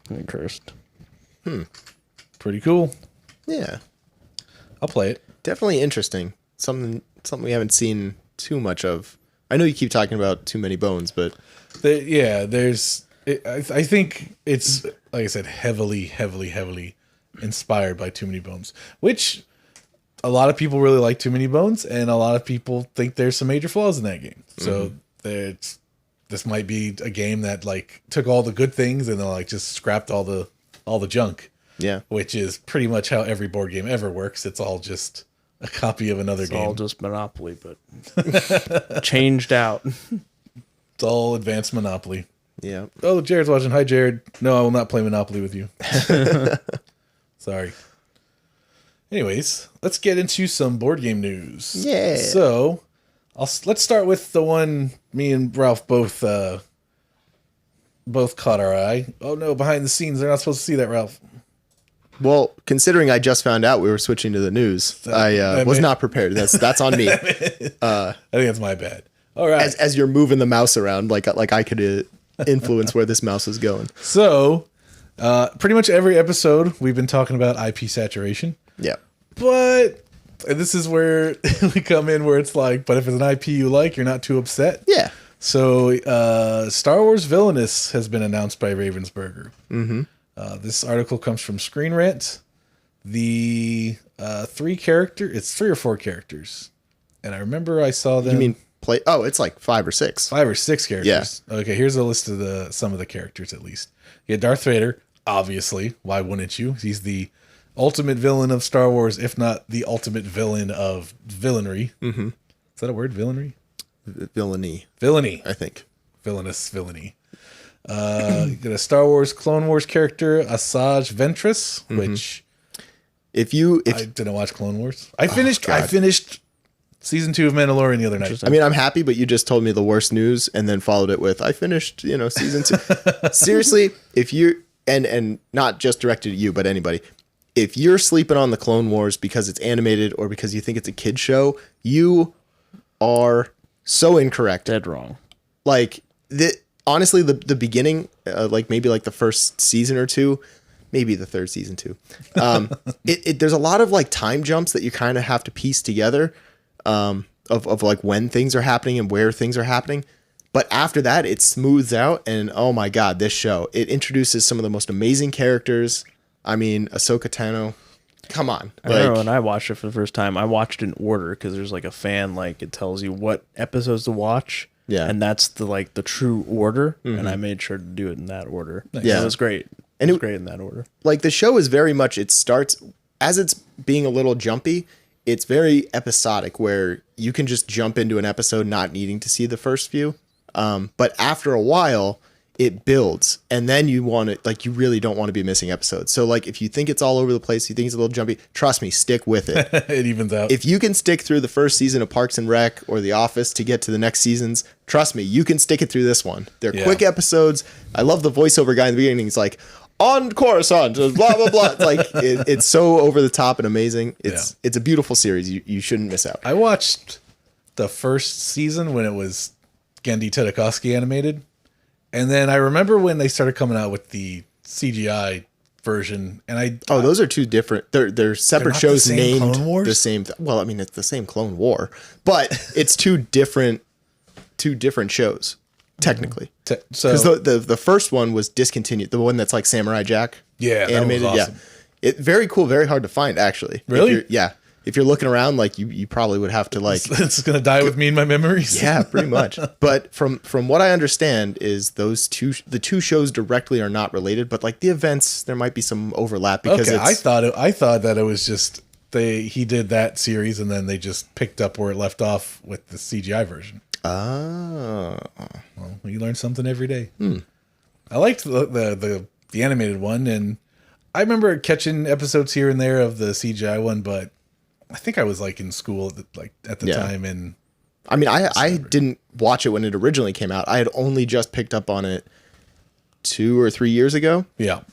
when you're cursed. Pretty cool. Yeah. I'll play it. Definitely interesting. Something we haven't seen too much of. I know you keep talking about Too Many Bones, but... I think it's, like I said, heavily inspired by Too Many Bones, which a lot of people really like Too Many Bones, and a lot of people think there's some major flaws in that game. So this might be a game that like took all the good things and then like just scrapped all the junk. Yeah. Which is pretty much how every board game ever works. It's all just a copy of another game. It's all just Monopoly, but changed out. It's all advanced Monopoly. Yeah. Oh, Jared's watching. Hi, Jared. No, I will not play Monopoly with you. Sorry. Anyways, let's get into some board game news. Yeah. So, let's start with the one me and Ralph both caught our eye. Oh no, behind the scenes, they're not supposed to see that, Ralph. Well, considering I just found out we were switching to the news, I was not prepared. That's on me. I think that's my bad. All right. As you're moving the mouse around, like I could influence where this mouse is going. So, pretty much every episode we've been talking about IP saturation. Yeah. But this is where we come in, where it's like, but if it's an IP you like, you're not too upset. Yeah. So, Star Wars Villainous has been announced by Ravensburger. This article comes from Screen Rant. The it's 3 or 4 characters. And I remember I saw them. You mean play? Oh, it's like 5 or 6. 5 or 6 characters. Yeah. Okay, here's a list of some of the characters at least. You got Darth Vader, obviously. Why wouldn't you? He's the ultimate villain of Star Wars, if not the ultimate villain of villainy. Is that a word? Villainy? Villainy, I think. Villainous villainy. You got a Star Wars Clone Wars character, Asajj Ventress, which I didn't watch Clone Wars. I finished season 2 of Mandalorian the other night. I mean, I'm happy, but you just told me the worst news and then followed it with, I finished, season 2. Seriously, if you and not just directed at you, but anybody, if you're sleeping on the Clone Wars because it's animated or because you think it's a kid show, you are so incorrect. Dead wrong. Like honestly, the beginning, like maybe like the first season or 2, maybe the 3rd season too. There's a lot of like time jumps that you kind of have to piece together, of like when things are happening and where things are happening. But after that, it smooths out, and oh my god, this show, it introduces some of the most amazing characters. I mean, Ahsoka Tano, come on. I remember when I watched it for the first time, I watched it in order because there's like a fan, like it tells you what episodes to watch. Yeah. And that's the true order. And I made sure to do it in that order. Nice. Yeah. It was great. And It was great in that order. Like, the show is very much, it starts, as it's being a little jumpy, it's very episodic where you can just jump into an episode not needing to see the first few. But after a while, it builds, and then you want to, like, you really don't want to be missing episodes. So, like, if you think it's all over the place, you think it's a little jumpy, trust me, stick with it. It evens out. If you can stick through the first season of Parks and Rec or The Office to get to the next seasons, trust me, you can stick it through this one. They're quick episodes. I love the voiceover guy in the beginning. He's like, on Coruscant, blah, blah, blah. Like, it's so over the top and amazing. It's a beautiful series. You shouldn't miss out. I watched the first season when it was Gendy Tartakovsky animated. And then I remember when they started coming out with the CGI version, and those are two different. They're separate not shows the same named Clone Wars? the same. Well, I mean, it's the same Clone War, but it's two different shows technically. so Because the first one was discontinued. The one that's like Samurai Jack. Yeah, that animated. was awesome. Yeah, very cool. Very hard to find actually. Really? If you're looking around, like you probably would have to like. it's gonna die with me in my memories. Yeah, pretty much. But from what I understand is the two shows directly are not related, but like the events, there might be some overlap because I thought that it was just he did that series and then they just picked up where it left off with the CGI version. Oh. Well, you learn something every day. I liked the animated one, and I remember catching episodes here and there of the CGI one, but I think I was like in school at the time, and I mean, I didn't watch it when it originally came out. I had only just picked up on it 2 or 3 years ago. Yeah.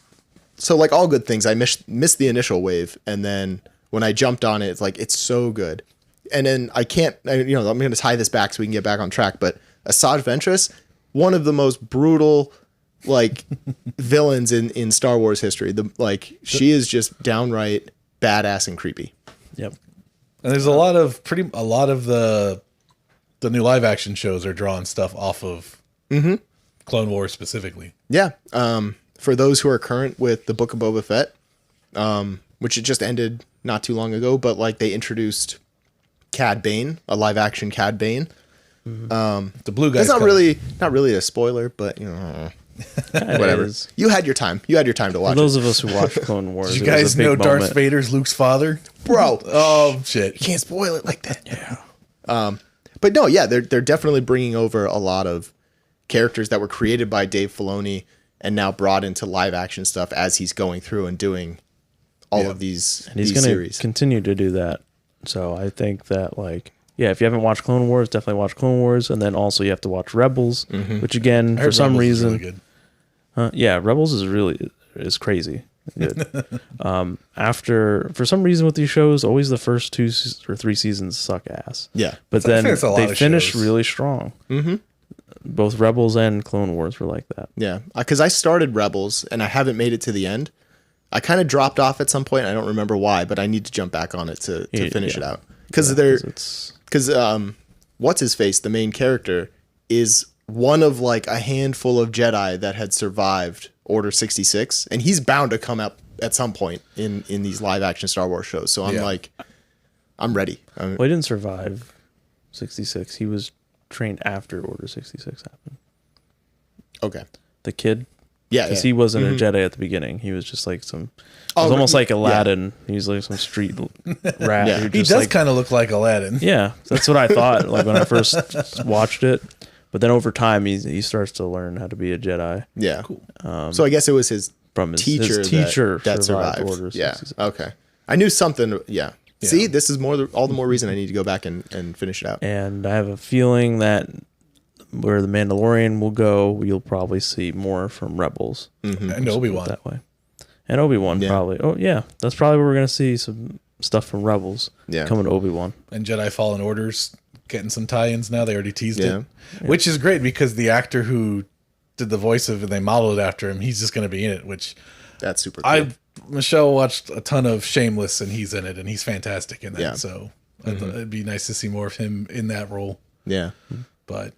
So like all good things, I missed the initial wave, and then when I jumped on it, it's like it's so good. And then I'm going to tie this back so we can get back on track. But Asajj Ventress, one of the most brutal like villains in Star Wars history. She is just downright badass and creepy. Yep. And there's a lot of the new live action shows are drawing stuff off of Clone Wars specifically. Yeah. For those who are current with the Book of Boba Fett, which it just ended not too long ago, but like they introduced Cad Bane, a live action Cad Bane. The blue guy. It's not really a spoiler, but whatever. You had your time. You had your time to watch. For those of us who watched Clone Wars, Did you guys know Darth Vader's Luke's father? Bro. Oh shit! You can't spoil it like that. Yeah. But no, yeah, they're definitely bringing over a lot of characters that were created by Dave Filoni and now brought into live action stuff as he's going through and doing all of these And he's going going to continue to do that. So I think that if you haven't watched Clone Wars, definitely watch Clone Wars, and then also you have to watch Rebels, which again, for some reason, really good. Rebels is crazy. Good. For some reason with these shows, always the first 2 or 3 seasons suck ass. Yeah. But then they finish shows. really strong. Mm-hmm. Both Rebels and Clone Wars were like that. Yeah. Because I started Rebels and I haven't made it to the end. I kind of dropped off at some point. I don't remember why, but I need to jump back on it to finish it out. Because what's his face, the main character, is one of like a handful of Jedi that had survived Order 66, and he's bound to come up at some point in these live action Star Wars shows. So I'm ready. Well, he didn't survive 66. He was trained after Order 66 happened. Okay. The kid. Yeah. Because he wasn't a Jedi at the beginning. He was just like it was almost like Aladdin. Yeah. He's like some street rat. Yeah. He does kind of look like Aladdin. Yeah. That's what I thought like when I first watched it. But then over time, he starts to learn how to be a Jedi. Yeah. Cool. So I guess it was his teacher that survived. Order 66. Yeah. Okay. I knew something. Yeah. See, this is all the more reason I need to go back and finish it out. And I have a feeling that where the Mandalorian will go, you'll probably see more from Rebels. Mm-hmm. And Obi-Wan. That way. And Obi-Wan probably. Oh, yeah. That's probably where we're going to see some stuff from Rebels coming to Obi-Wan. And Jedi Fallen Order's getting some tie-ins now. They already teased it. Which is great because the actor who did the voice of it, they modeled it after him. He's just going to be in it, which... That's super cool. Michelle watched a ton of Shameless, and he's in it, and he's fantastic in that. So it'd be nice to see more of him in that role. Yeah. But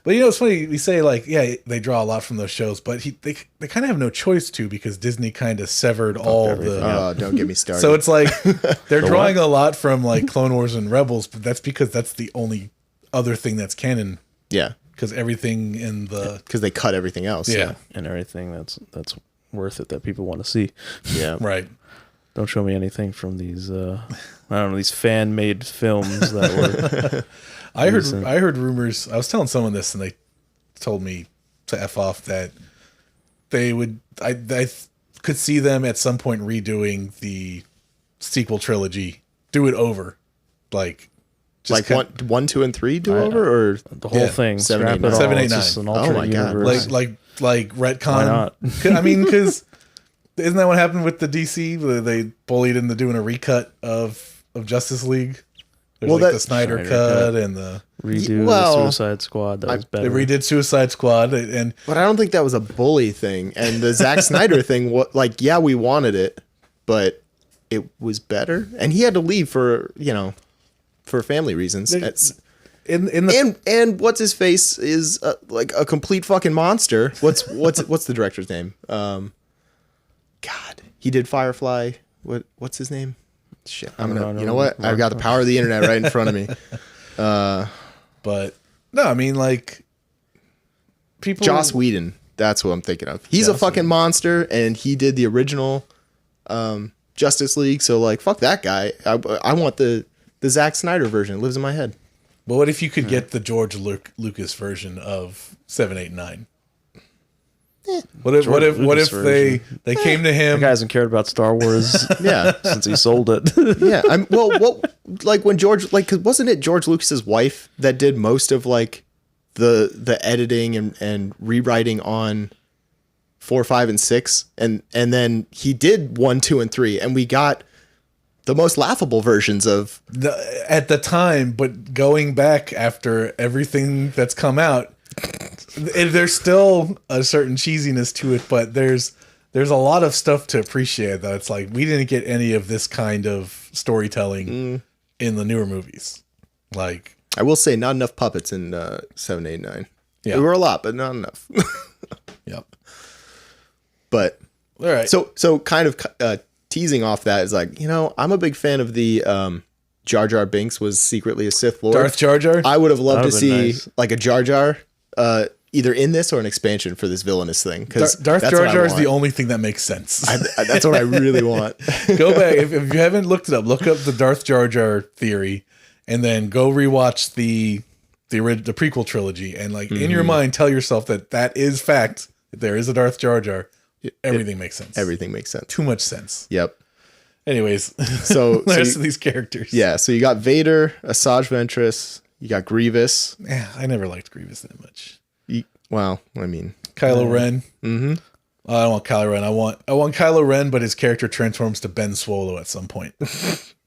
But you know, it's funny we say like, yeah, they draw a lot from those shows, but they kind of have no choice to because Disney kind of severed all the. Oh, don't get me started. So it's like they're drawing a lot from like Clone Wars and Rebels, but that's because that's the only other thing that's canon. Yeah, because everything in the because they cut everything else. Yeah, and everything that's worth it that people want to see. Yeah, right. Don't show me anything from these. I don't know, these fan made films that were. I heard rumors. I was telling someone this, and they told me to F off that they would. I could see them at some point redoing the sequel trilogy, do it over, like one, 2, and 3 do over, or the whole thing. 7, 8, 9. 7, 8, 9. Just an alternate Oh my God. universe. like retcon. Why not? I mean, because isn't that what happened with the DC? Where they bullied into doing a recut of Justice League. There's Well, the Snyder cut and the Redo the Suicide Squad. That was better. they redid Suicide Squad but I don't think that was a bully thing. And the Zack Snyder thing, yeah, we wanted it, but it was better, and he had to leave for family reasons. And what's his face is like a complete fucking monster. What's the director's name? God, he did Firefly. What's his name? Shit, you know what? I've got the power of the internet right in front of me. But no, I mean, like, people. Joss Whedon. That's what I'm thinking of. He's a fucking monster, and he did the original Justice League. So, like, fuck that guy. I want the Zack Snyder version. It lives in my head. But what if you could get the George Lucas version of 7, 8, 9? What if they came to him? The guy hasn't cared about Star Wars since he sold it. Yeah. When George, cause wasn't it George Lucas's wife that did most of like the editing and rewriting on 4, 5, and 6, and then he did 1, 2, and 3, and we got the most laughable versions of at the time. But going back after everything that's come out, there's still a certain cheesiness to it, but there's a lot of stuff to appreciate. That it's like we didn't get any of this kind of storytelling in the newer movies. Like, I will say, not enough puppets in 7, 8, 9. Yeah, there were a lot, but not enough. Yep. But all right. So kind of teasing off that is like, I'm a big fan of the Jar Jar Binks was secretly a Sith Lord. Darth Jar Jar. I would have loved to see nice. like a Jar Jar. Either in this or an expansion for this villainous thing. Because Darth Jar Jar is the only thing that makes sense. That's what I really want. Go back if you haven't looked it up. Look up the Darth Jar Jar theory, and then go rewatch the prequel trilogy, and like in your mind, tell yourself that is fact. If there is a Darth Jar Jar, everything makes sense. Everything makes sense. Too much sense. Yep. Anyways, so the rest of these characters. Yeah. So you got Vader, Asajj Ventress. You got Grievous. Yeah, I never liked Grievous that much. Well, I mean, Kylo Ren. Mm-hmm. I don't want Kylo Ren. I want Kylo Ren, but his character transforms to Ben Swolo at some point.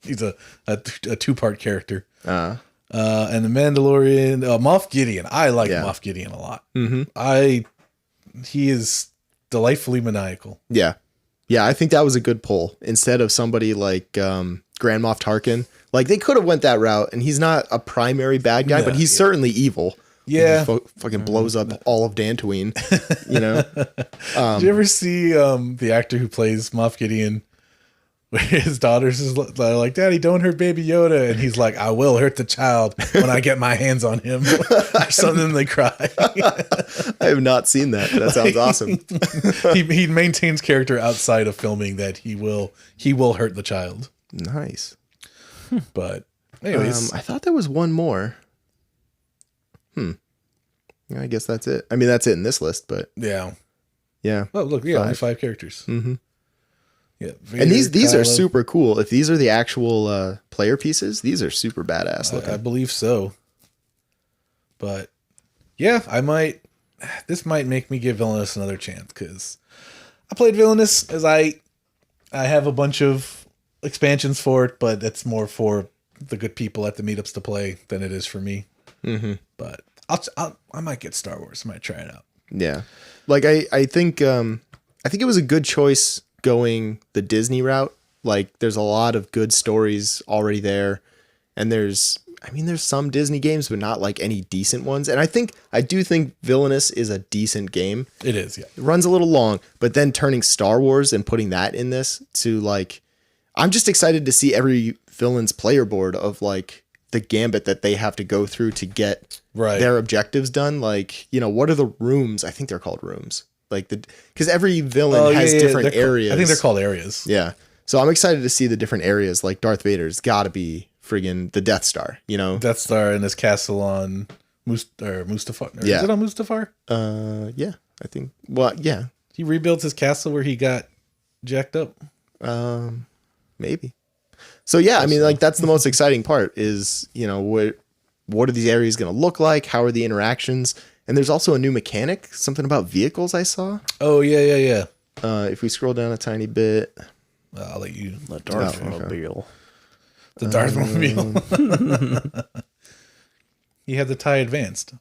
He's a 2-part character. And the Mandalorian, Moff Gideon. I like Moff Gideon a lot. Mm-hmm. He is delightfully maniacal. Yeah, yeah. I think that was a good pull. Instead of somebody like Grand Moff Tarkin, like they could have went that route, and he's not a primary bad guy, but he's certainly evil. Yeah, fucking blows up all of Dantooine. Did you ever see the actor who plays Moff Gideon? Where his daughters is like, "Daddy, don't hurt Baby Yoda," and he's like, "I will hurt the child when I get my hands on him." Or something. They cry. I have not seen that. That sounds awesome. He maintains character outside of filming that he will hurt the child. Nice. But anyways, I thought there was one more. I guess that's it. I mean, that's it in this list, but yeah. Oh, look, only 5 characters. Mm-hmm. Yeah, Vader, and these Kylo. are super cool. If these are the actual player pieces, these are super badass looking. I believe so. But yeah, this might make me give Villainous another chance, because I played Villainous as I have a bunch of expansions for it, but it's more for the good people at the meetups to play than it is for me. Mm-hmm. But I might get Star Wars. I might try it out. Yeah, like I think it was a good choice going the Disney route. Like, there's a lot of good stories already there, and there's I mean, there's some Disney games, but not like any decent ones. And I do think Villainous is a decent game. It is, yeah. It runs a little long, but then turning Star Wars and putting that in this to like, I'm just excited to see every villain's player board of like the gambit that they have to go through to get their objectives done. Like, you know, what are the rooms? I think they're called rooms. Like because every villain has different areas. I think they're called areas. Yeah. So I'm excited to see the different areas. Like Darth Vader's got to be friggin' the Death Star, you know? Death Star and his castle on Mustafar. Yeah. Is it on Mustafar? Yeah, I think. Well, yeah. He rebuilt his castle where he got jacked up. Maybe. So yeah, I mean, like that's the most exciting part is, you know, what are these areas going to look like? How are the interactions? And there's also a new mechanic, something about vehicles I saw. Oh, yeah. If we scroll down a tiny bit. I'll let you. The Darthmobile. The Darthmobile. You have the tie advanced.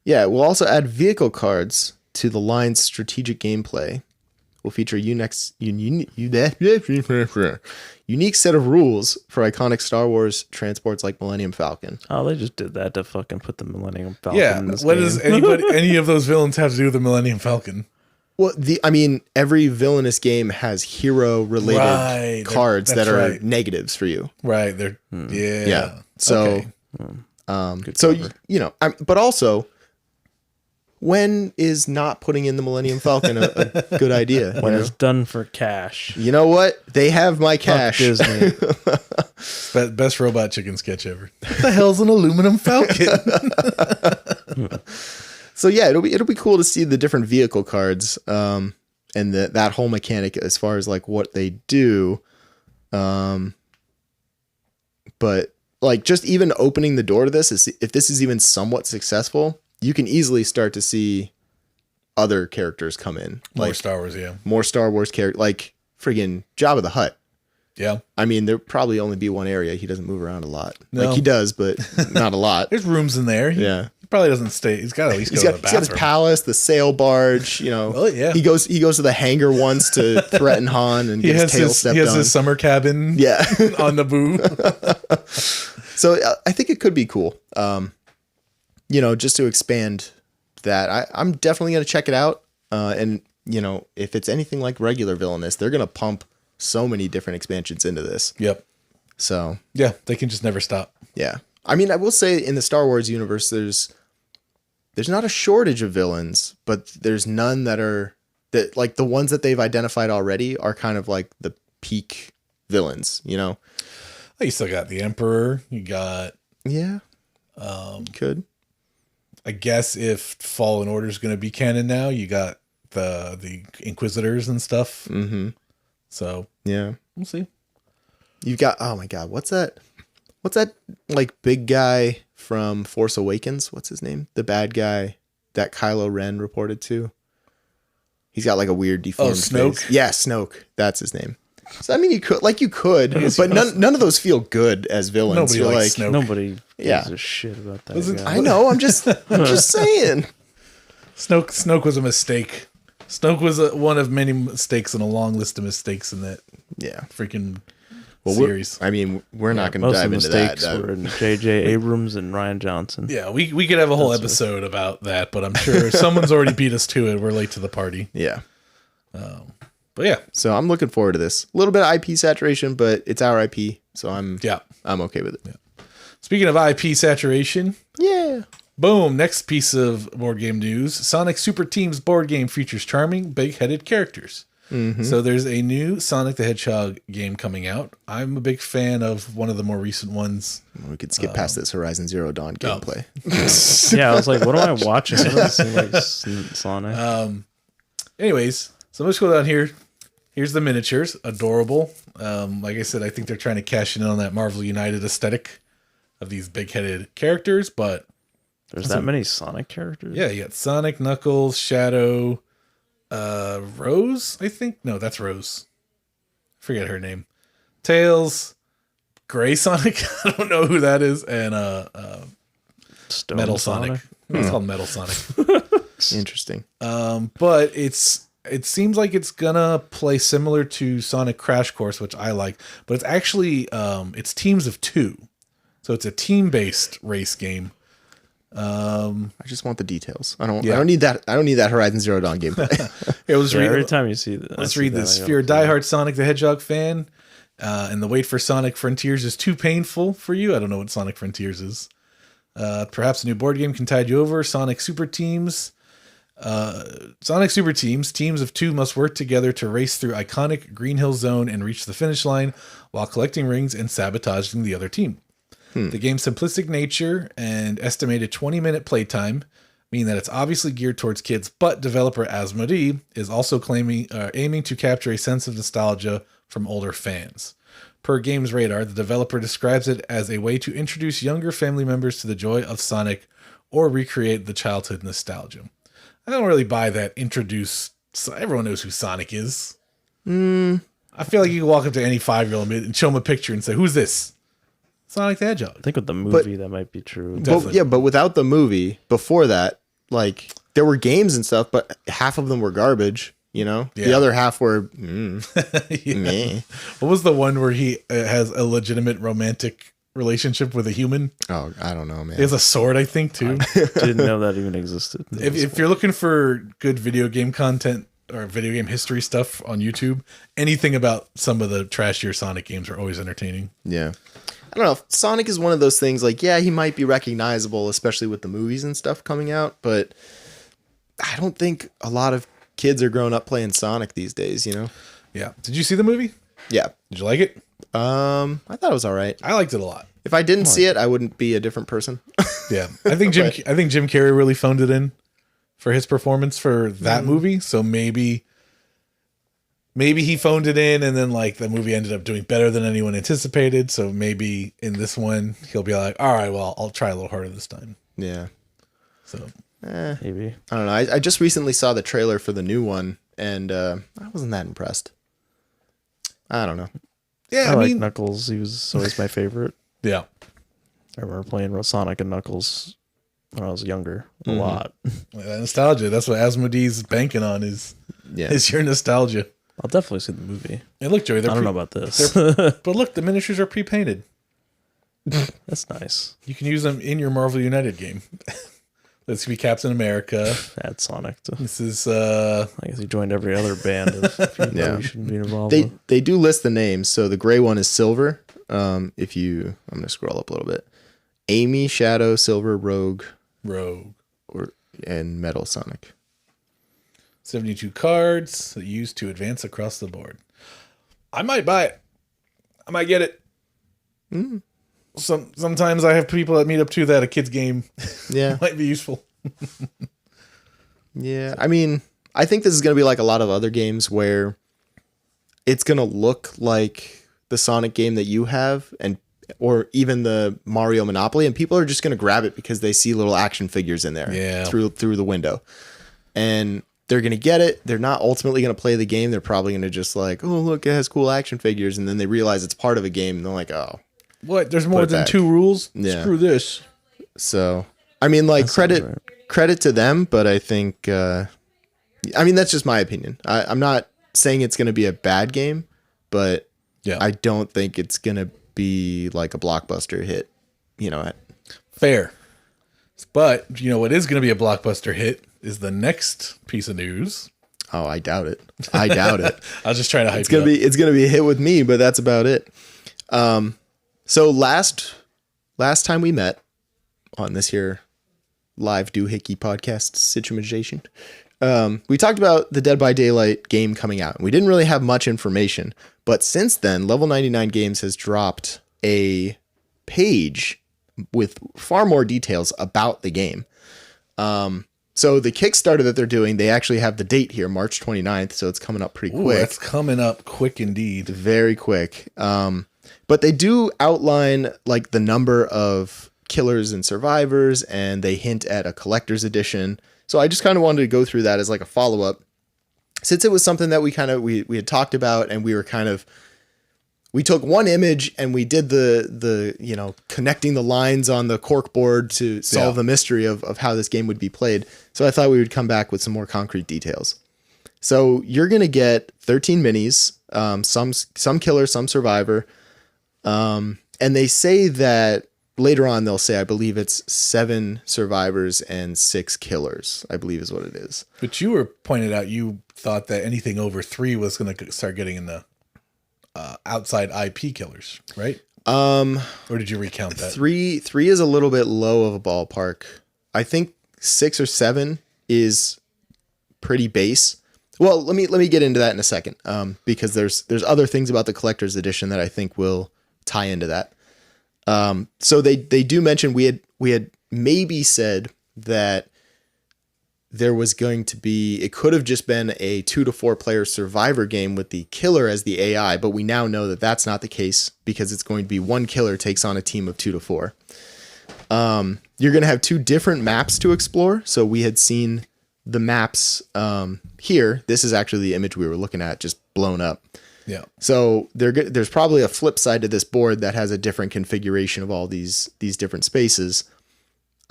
Yeah, we'll also add vehicle cards to the line's strategic gameplay. We'll feature unique set of rules for iconic Star Wars transports like Millennium Falcon. Oh, they just did that to fucking put the Millennium Falcon Yeah, in this what game. does any of those villains have to do with the Millennium Falcon? Well, every villainous game has hero-related cards that are negatives for you. Right. They're Yeah. So, okay. you know, but also, when is not putting in the Millennium Falcon a good idea? When it's done for cash. You know what? They have my cash. Fuck Disney. Best robot chicken sketch ever. What the hell's an aluminum falcon? So yeah, it'll be cool to see the different vehicle cards, and that whole mechanic as far as like what they do. But like just even opening the door to this is, if this is even somewhat successful, you can easily start to see other characters come in. More Star Wars, yeah. More Star Wars characters, like friggin' Jabba the Hutt. Yeah. I mean, there'll probably only be one area. He doesn't move around a lot. No. Like he does, but not a lot. There's rooms in there. Yeah. He probably doesn't stay. He's got to at least go to the bathroom. He's got his palace, the sail barge, you know. Oh, yeah. He goes to the hangar once to threaten Han and get his tail stepped on. He has his summer cabin on Naboo. So I think it could be cool. You know, just to expand that. I'm definitely going to check it out. And, you know, if it's anything like regular Villainous, they're going to pump so many different expansions into this. Yep. So. Yeah, they can just never stop. Yeah. I mean, I will say in the Star Wars universe, there's not a shortage of villains, but there's none that like the ones that they've identified already are kind of like the peak villains, you know? Oh, you still got the Emperor. You got... Yeah. Could. I guess if Fallen Order is going to be canon now, you got the Inquisitors and stuff. Mm-hmm. So yeah, we'll see. You've got, oh my God, what's that like big guy from Force Awakens? What's his name? The bad guy that Kylo Ren reported to. He's got like a weird deformed Snoke? face. Yeah, Snoke. That's his name. So I mean, you could, but none of those feel good as villains. Nobody likes Snoke. Nobody gives a shit about that guy. I know. I'm just saying. Snoke was a mistake. Snoke was one of many mistakes in a long list of mistakes in that freaking series. We're not going to dive into that. Most of the mistakes were in J.J. Abrams and Rian Johnson. Yeah, we could have a whole episode about that, but I'm sure someone's already beat us to it. We're late to the party. Yeah. But yeah. So I'm looking forward to this. A little bit of IP saturation, but it's our IP, so I'm okay with it. Yeah. Speaking of IP saturation. Yeah. Boom, next piece of board game news. Sonic Super Teams board game features charming, big-headed characters. Mm-hmm. So there's a new Sonic the Hedgehog game coming out. I'm a big fan of one of the more recent ones. We could skip past this Horizon Zero Dawn gameplay. Yeah, I was like, what am I watching? It doesn't seem like Sonic. Anyways, so let's go down here. Here's the miniatures. Adorable. Like I said, I think they're trying to cash in on that Marvel United aesthetic of these big-headed characters, but... There's that many Sonic characters? Yeah, you got Sonic, Knuckles, Shadow, Rose, I think. No, that's Rose. Forget her name. Tails, Gray Sonic. I don't know who that is. And Metal Sonic. It's called Metal Sonic. Interesting. But it seems like it's gonna play similar to Sonic Crash Course, which I like. But it's actually it's teams of two. So it's a team-based race game. I just want the details. I don't need that. I don't need that Horizon Zero Dawn gameplay. Every time you see that, let's read this. If you're a diehard Sonic the Hedgehog fan, and the wait for Sonic Frontiers is too painful for you, I don't know what Sonic Frontiers is. Perhaps a new board game can tide you over. Sonic Super Teams. Sonic Super Teams. Teams of 2 must work together to race through iconic Green Hill Zone and reach the finish line while collecting rings and sabotaging the other team. The game's simplistic nature and estimated 20-minute playtime mean that it's obviously geared towards kids, but developer Asmodee is also aiming to capture a sense of nostalgia from older fans. Per Games Radar, the developer describes it as a way to introduce younger family members to the joy of Sonic or recreate the childhood nostalgia. I don't really buy that everyone knows who Sonic is. I feel like you can walk up to any 5-year-old and show them a picture and say, who's this? Sonic the Hedgehog. I think with the movie that might be true. But without the movie, before that, like there were games and stuff, but half of them were garbage. You know, the other half were meh. What was the one where he has a legitimate romantic relationship with a human? Oh, I don't know, man. He has a sword, I think, too. Didn't know that even existed. If you're looking for good video game content or video game history stuff on YouTube, anything about some of the trashier Sonic games are always entertaining. Yeah. I don't know. Sonic is one of those things like, yeah, he might be recognizable, especially with the movies and stuff coming out, but I don't think a lot of kids are growing up playing Sonic these days, you know? Yeah. Did you see the movie? Yeah. Did you like it? I thought it was all right. I liked it a lot. If I didn't see it, I wouldn't be a different person. Yeah. I think Jim Carrey really phoned it in for his performance for that movie, so maybe he phoned it in and then like the movie ended up doing better than anyone anticipated. So maybe in this one, he'll be like, all right, well, I'll try a little harder this time. Yeah. So maybe. I don't know. I just recently saw the trailer for the new one and I wasn't that impressed. I don't know. Yeah. I like Knuckles. He was always my favorite. Yeah. I remember playing Sonic and Knuckles when I was younger a lot. That nostalgia. That's what Asmodee's banking on is your nostalgia. I'll definitely see the movie. Hey, look, Joey. I don't know about this. But look, the miniatures are pre-painted. That's nice. You can use them in your Marvel United game. Let's be Captain America. Add Sonic. This is. I guess he joined every other band of people you shouldn't be involved with. They do list the names. So the gray one is Silver. I'm going to scroll up a little bit. Amy, Shadow, Silver, Rogue, and Metal Sonic. 72 cards used to advance across the board. I might buy it. I might get it. Sometimes I have people that meet up to that a kid's game. Yeah. Might be useful. Yeah. I mean, I think this is going to be like a lot of other games where it's going to look like the Sonic game that you have or even the Mario Monopoly, and people are just going to grab it because they see little action figures in there through the window. And they're going to get it. They're not ultimately going to play the game. They're probably going to just like, oh, look, it has cool action figures. And then they realize it's part of a game. And they're like, oh. What? There's more than 2 rules? Yeah. Screw this. So, I mean, like, credit to them. But I think, that's just my opinion. I'm not saying it's going to be a bad game. But I don't think it's going to be like a blockbuster hit. You know. Fair. But, you know what is going to be a blockbuster hit? Is the next piece of news. Oh, I doubt it. I doubt it. I was just trying to hype it's gonna be a hit with me, but that's about it. So last time we met on this here live doohickey podcast situation, we talked about the Dead by Daylight game coming out. We didn't really have much information, but since then, Level 99 Games has dropped a page with far more details about the game. So the Kickstarter that they're doing, they actually have the date here, March 29th. So it's coming up pretty quick. That's coming up quick indeed. Very quick. But they do outline like the number of killers and survivors, and they hint at a collector's edition. So I just kind of wanted to go through that as like a follow-up. Since it was something that we had talked about, and we took one image and we did the connecting the lines on the cork board to solve the mystery of how this game would be played. So I thought we would come back with some more concrete details. So you're going to get 13 minis, some killer, some survivor. And they say that later on they'll say, I believe it's 7 survivors and 6 killers, I believe is what it is. But you were pointed out, you thought that anything over 3 was going to start getting in the outside IP killers, right? Or did you recount that? 3 is a little bit low of a ballpark. I think 6 or 7 is pretty base. Well, let me get into that in a second, because there's other things about the collector's edition that I think will tie into that. So they do mention we had maybe said that there was going to be, it could have just been a 2 to 4 player survivor game with the killer as the AI, but we now know that that's not the case because it's going to be 1 killer takes on a team of 2 to 4. You're going to have 2 different maps to explore. So we had seen the maps here. This is actually the image we were looking at, just blown up. Yeah. So there's probably a flip side to this board that has a different configuration of all these different spaces.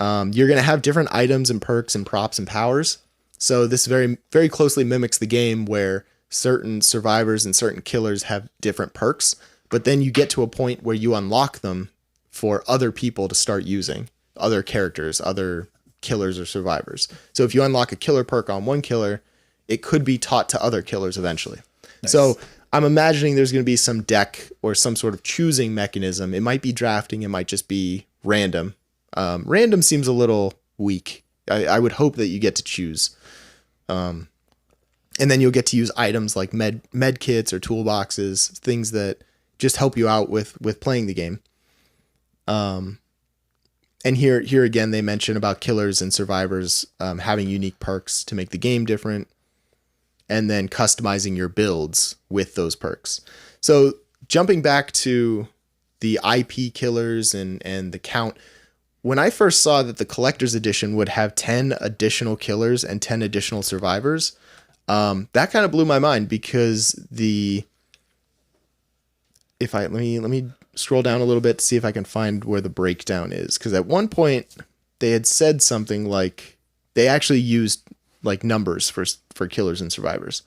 You're going to have different items and perks and props and powers. So this very, very closely mimics the game where certain survivors and certain killers have different perks, but then you get to a point where you unlock them for other people to start using, other characters, other killers or survivors. So if you unlock a killer perk on one killer, it could be taught to other killers eventually. Nice. So I'm imagining there's going to be some deck or some sort of choosing mechanism. It might be drafting. It might just be random. Random seems a little weak. I would hope that you get to choose. And then you'll get to use items like med kits or toolboxes, things that just help you out with playing the game. And here again, they mention about killers and survivors having unique perks to make the game different, and then customizing your builds with those perks. So jumping back to the IP killers and the count, when I first saw that the collector's edition would have 10 additional killers and 10 additional survivors, that kind of blew my mind because let me scroll down a little bit to see if I can find where the breakdown is. Because at one point they had said something like they actually used like numbers for killers and survivors.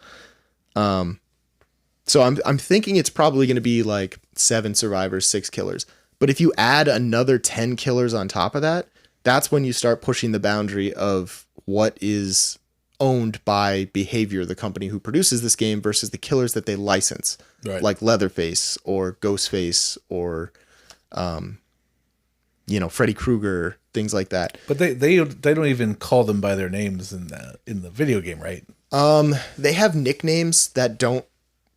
So I'm thinking it's probably going to be like 7 survivors, 6 killers. But if you add another 10 killers on top of that, that's when you start pushing the boundary of what is owned by Behavior, the company who produces this game, versus the killers that they license, right, like Leatherface or Ghostface or, Freddy Krueger, things like that. But they don't even call them by their names in the video game, right? They have nicknames that don't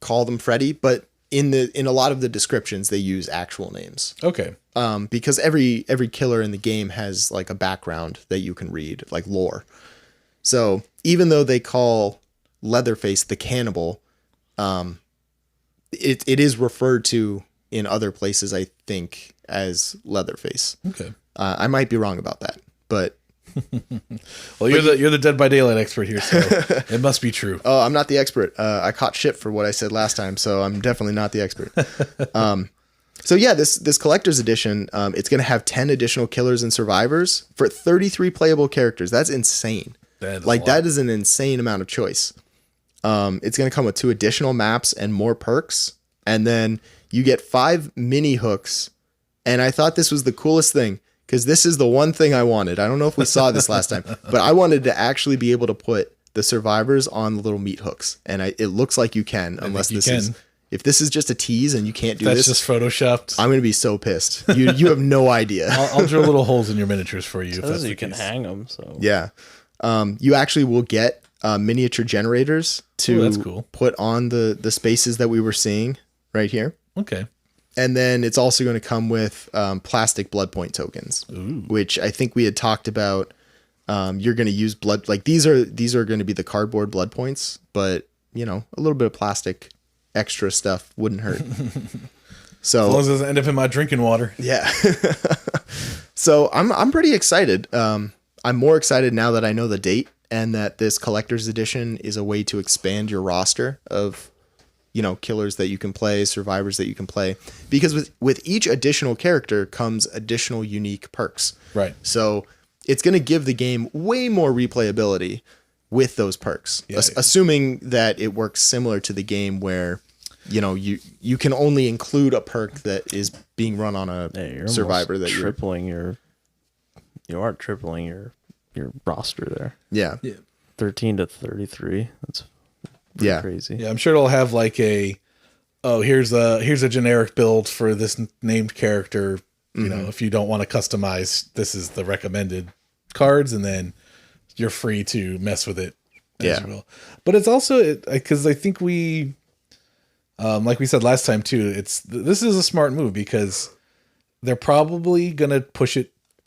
call them Freddy, but in a lot of the descriptions they use actual names. Okay. Because every killer in the game has like a background that you can read, like lore. So even though they call Leatherface the cannibal, it is referred to in other places, I think, as Leatherface. Okay. I might be wrong about that, but well, you're the Dead by Daylight expert here, so it must be true. Oh, I'm not the expert. I caught shit for what I said last time, so I'm definitely not the expert. So yeah, this collector's edition, it's going to have 10 additional killers and survivors for 33 playable characters. That's insane. That is an insane amount of choice. It's going to come with 2 additional maps and more perks, and then you get 5 mini hooks. And I thought this was the coolest thing, because this is the one thing I wanted. I don't know if we saw this last time, but I wanted to actually be able to put the survivors on the little meat hooks. And it looks like you can, unless if this is just a tease and you can't do this. That's just photoshopped. I'm going to be so pissed. You have no idea. I'll drill little holes in your miniatures for you. So you can hang them. So yeah. You actually will get miniature generators to put on the spaces that we were seeing right here. Okay. And then it's also going to come with plastic blood point tokens, which I think we had talked about. You're going to use blood, like these are going to be the cardboard blood points, but a little bit of plastic extra stuff wouldn't hurt. So as long as it doesn't end up in my drinking water. Yeah. So I'm pretty excited. I'm more excited now that I know the date and that this collector's edition is a way to expand your roster of killers that you can play, survivors that you can play, because with each additional character comes additional unique perks. Right. So it's going to give the game way more replayability with those perks, assuming that it works similar to the game where you can only include a perk that is being run on a survivor that you aren't tripling your roster there. Yeah. 13 to 33. That's crazy. Yeah, I'm sure it'll have like here's a generic build for this named character. You know, if you don't want to customize, this is the recommended cards, and then you're free to mess with it as you will. But it's also because I think we, like we said last time too, this is a smart move because they're probably gonna push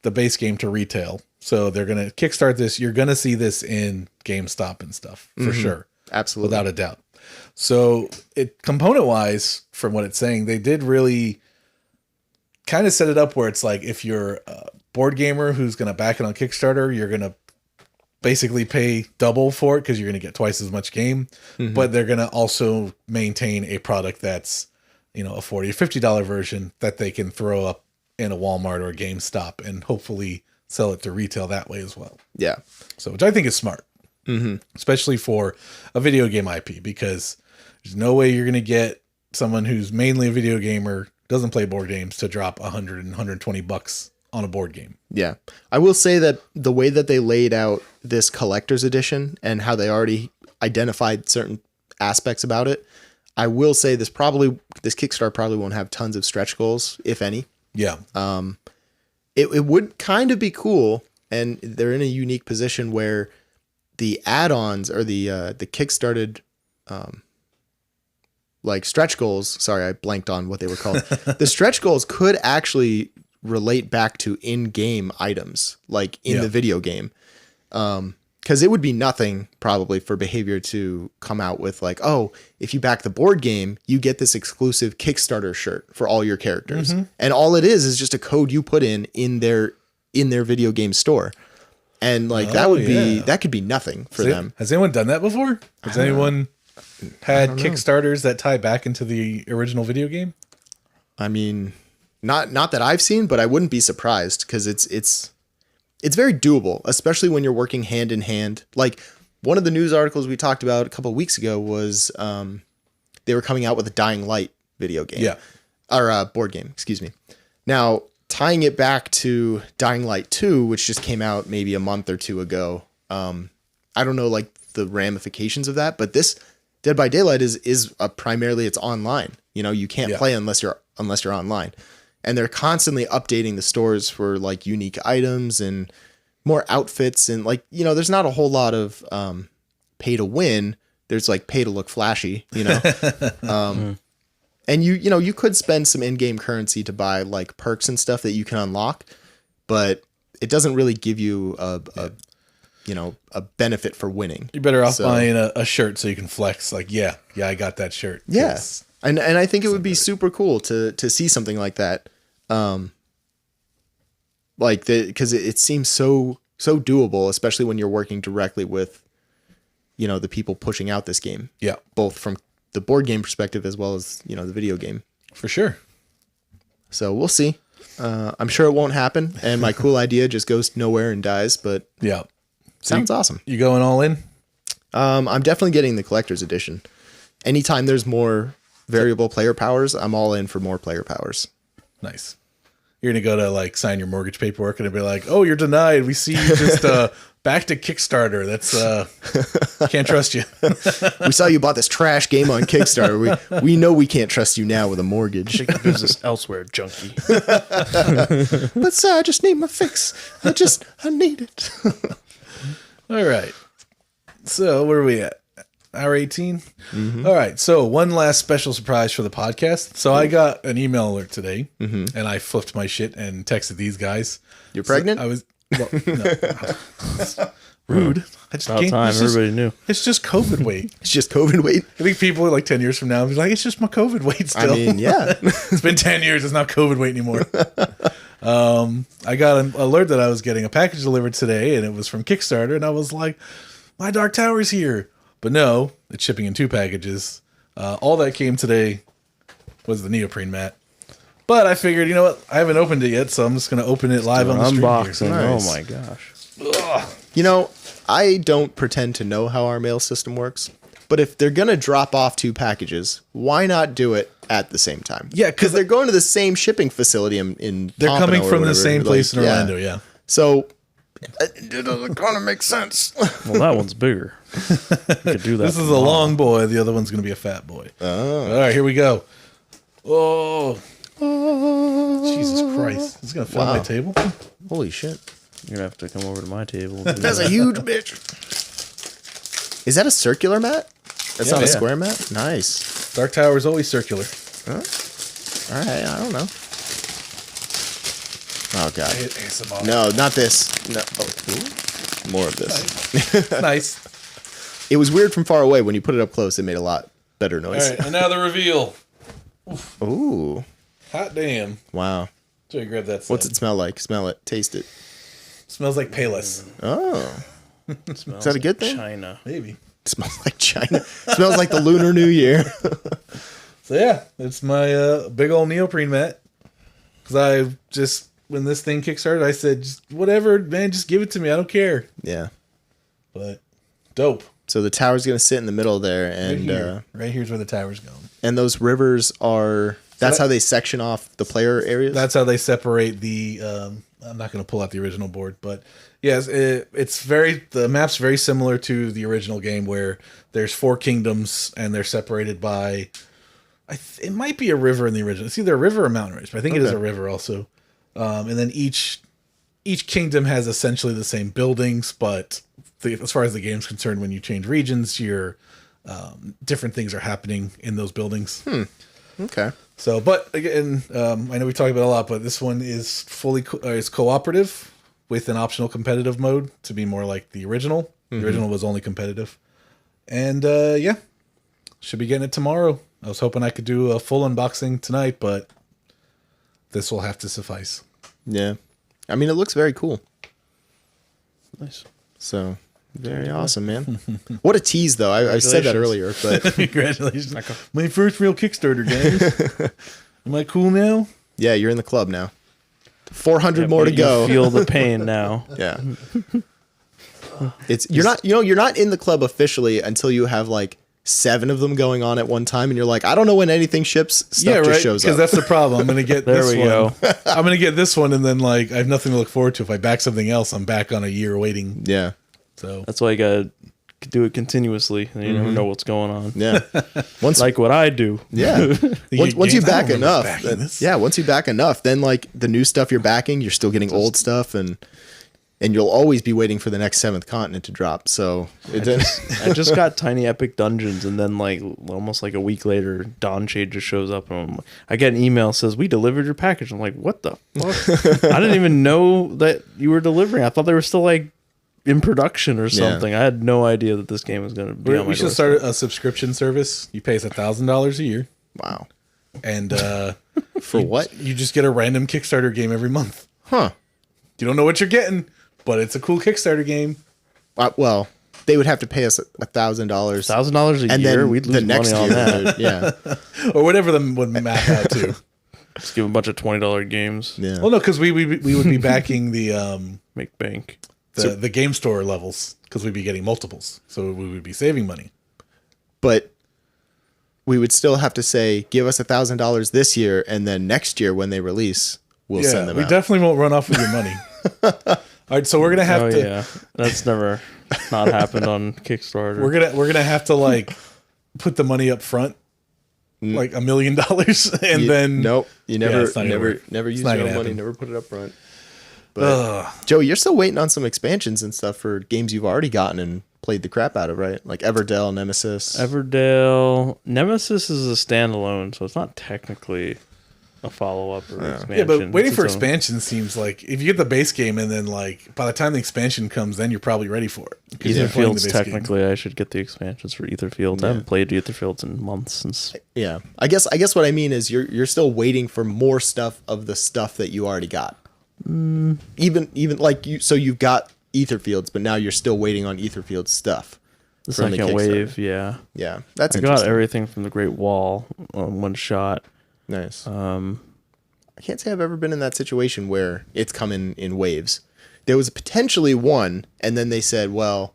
the base game to retail. So they're gonna kickstart this. You're gonna see this in GameStop and stuff for sure, absolutely, without a doubt. So component wise, from what it's saying, they did really kind of set it up where it's like if you're a board gamer who's going to back it on Kickstarter, you're going to basically pay double for it because you're going to get twice as much game, but they're going to also maintain a product that's, a $40 or $50 version that they can throw up in a Walmart or a GameStop and hopefully sell it to retail that way as well. Yeah. So, which I think is smart, especially for a video game IP, because there's no way you're going to get someone who's mainly a video gamer, doesn't play board games, to drop $100 and $120 on a board game. Yeah. I will say that the way that they laid out this collector's edition and how they already identified certain aspects about it, I will say this Kickstarter probably won't have tons of stretch goals, if any. Yeah. It would kind of be cool, and they're in a unique position where the add-ons or the kickstarted like stretch goals. Sorry, I blanked on what they were called. The stretch goals could actually relate back to in-game items, like in the video game. Because it would be nothing probably for Behavior to come out with like, oh, if you back the board game, you get this exclusive Kickstarter shirt for all your characters. And all it is just a code you put in their video game store. And like that could be nothing for them. Has anyone done that before? Has anyone had Kickstarters that tie back into the original video game? I mean, not that I've seen, but I wouldn't be surprised because it's very doable, especially when you're working hand in hand. Like one of the news articles we talked about a couple of weeks ago was they were coming out with a Dying Light video game, or board game, excuse me. Now tying it back to Dying Light 2, which just came out maybe a month or two ago. I don't know like the ramifications of that, but this Dead by Daylight is primarily it's online. You can't play unless you're online. And they're constantly updating the stores for like unique items and more outfits. And like, there's not a whole lot of pay to win. There's like pay to look flashy, and you could spend some in-game currency to buy like perks and stuff that you can unlock, but it doesn't really give you a benefit for winning. You're better off buying a shirt so you can flex. Like, I got that shirt. Yes. And I think it would be super cool to see something like that. Because it seems so doable, especially when you're working directly with, the people pushing out this game. Yeah. Both from the board game perspective as well as, the video game. For sure. So we'll see. I'm sure it won't happen. And my cool idea just goes nowhere and dies, but yeah. Sounds awesome. You going all in? I'm definitely getting the collector's edition. Anytime there's more variable player powers, I'm all in for more player powers. Nice. You're going to go to like sign your mortgage paperwork and it'll be like, oh, you're denied. We see you just back to Kickstarter. That's can't trust you. We saw you bought this trash game on Kickstarter. We know we can't trust you now with a mortgage. Take the business elsewhere, junkie. But sir, I just need my fix. I need it. All right. So where are we at? Hour 18? All right. So one last special surprise for the podcast. So I got an email alert today and I flipped my shit and texted these guys. You're pregnant? I was, well, no. Rude. I just About time everybody knew. It's just COVID weight. It's just COVID weight. I think people like 10 years from now will be like, it's just my COVID weight still. I mean, yeah. It's been 10 years. It's not COVID weight anymore. I got an alert that I was getting a package delivered today and it was from Kickstarter. And I was like, my Dark Tower's here. But no, it's shipping in 2 packages. All that came today was the neoprene mat. But I figured, you know what? I haven't opened it yet, so I'm just going to open it live on the stream unboxing. here. Nice. Oh my gosh. I don't pretend to know how our mail system works, But if they're going to drop off 2 packages, why not do it at the same time? Yeah, because they're going to the same shipping facility in they're Pompano coming or from the whatever. same place in Orlando, yeah. So it doesn't kind of make sense. Well, that one's bigger. You could do that. This is a long boy. The other one's going to be a fat boy. Oh. All right, here we go. Oh. Jesus Christ. It's going to fill my table. Holy shit. You're going to have to come over to my table. That's a huge bitch. Is that a circular mat? That's not a square mat? Nice. Dark Tower is always circular. Huh? All right, I don't know. Oh, God. ASMR. No, not this. No. Oh, more of this. Nice. It was weird from far away. When you put it up close, it made a lot better noise. All right, and now the reveal. Ooh. Hot damn. Wow. So you grab that. What's it smell like? Smell it. Taste it. Smells like Payless. Oh. Is that a good thing? China. Maybe. It smells like China. Smells like the Lunar New Year. So yeah, it's my big old neoprene mat. Because I just, when this thing kickstarted, I said, just whatever, man, just give it to me. I don't care. Yeah. But dope. So the tower's going to sit in the middle there. And right here's where the tower's going. and those rivers are... That's how they section off the player areas? That's how they separate the... I'm not going to pull out the original board, but yes, it's the map's very similar to the original game where there's 4 kingdoms and they're separated by... it might be a river in the original. It's either a river or a mountain range, but I think it is a river also. And then each kingdom has essentially the same buildings, but as far as the game's concerned, when you change regions, different things are happening in those buildings. Okay. So, but again, I know we talked about it a lot, but this one is fully is cooperative with an optional competitive mode to be more like the original. Mm-hmm. The original was only competitive. And yeah, should be getting it tomorrow. I was hoping I could do a full unboxing tonight, but this will have to suffice. Yeah. I mean, it looks very cool. Nice. So, very awesome, man. What a tease, though. I said that earlier, but... Congratulations. My first real Kickstarter, guys. Am I cool now? Yeah, you're in the club now. 400 more to go. You feel the pain now. Yeah. You're not in the club officially until you have like 7 of them going on at one time, and you're like, I don't know when anything ships. Stuff just shows up. Because that's the problem. I'm gonna get There this we one. go. I'm gonna get this one, and then like I have nothing to look forward to. If I back something else, I'm back on a year waiting. Yeah. So That's why you gotta do it continuously, and you never know what's going on. Yeah. Once Like what I do. Yeah. Once you back enough, once you back enough, then like the new stuff you're backing, you're still getting old stuff, and you'll always be waiting for the next 7th continent to drop. So I just got Tiny Epic Dungeons, and then like almost like a week later, Dawnshade just shows up, and I get an email that says we delivered your package. I'm like, what the fuck? I didn't even know that you were delivering. I thought they were still like in production or something. I had no idea that this game was going to be on my we should start a subscription service. You pay us $1,000 a year. Wow. And for what? You just get a random Kickstarter game every month. Huh. You don't know what you're getting, but it's a cool Kickstarter game. Well, they would have to pay us $1,000. $1,000 a and year. then We'd lose money on that. Yeah. Or whatever them would map out to. Just give them a bunch of $20 games. Yeah. Well, no, because we would be backing the Make bank. the game store levels, because we'd be getting multiples, so we would be saving money. But we would still have to say, give us $1,000 this year, and then next year when they release, we'll send them we out. definitely won't run off with your money. All right, so we're gonna have to. Yeah, that's never not happened on Kickstarter. We're gonna have to like put the money up front, like $1 million, and then nope, you never it's not gonna work. never use not your gonna own money, happen. never put it up front. But Joe, you're still waiting on some expansions and stuff for games you've already gotten and played the crap out of, right? Like Everdell, Nemesis. Nemesis is a standalone, so it's not technically a follow-up or expansion. Yeah, but waiting It's for its own- expansion seems like if you get the base game and then like by the time the expansion comes, then you're probably ready for it. 'Cause you're playing the Etherfields, base game. technically, I should get the expansions for Etherfields. I haven't played Etherfields in months since. Yeah, I guess what I mean is you're still waiting for more stuff of the stuff that you already got. Even like you've got Etherfields, but now you're still waiting on Etherfields stuff. The from the second Kickstarter. wave, yeah. Yeah, that's I got interesting. everything from the Great Wall on one shot. Nice. I can't say I've ever been in that situation where it's come in waves. There was potentially one, and then they said, well,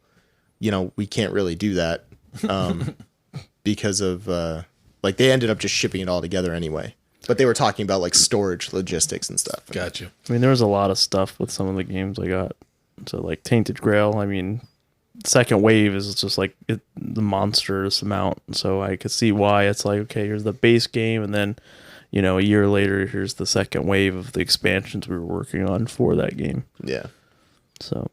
we can't really do that. because of like they ended up just shipping it all together anyway. But they were talking about like storage, logistics, and stuff. Gotcha. I mean, there was a lot of stuff with some of the games I got. So like Tainted Grail, I mean, second wave is just like the monstrous amount. So I could see why it's like, okay, here's the base game, and then, you know, a year later, here's the second wave of the expansions we were working on for that game. Yeah. So,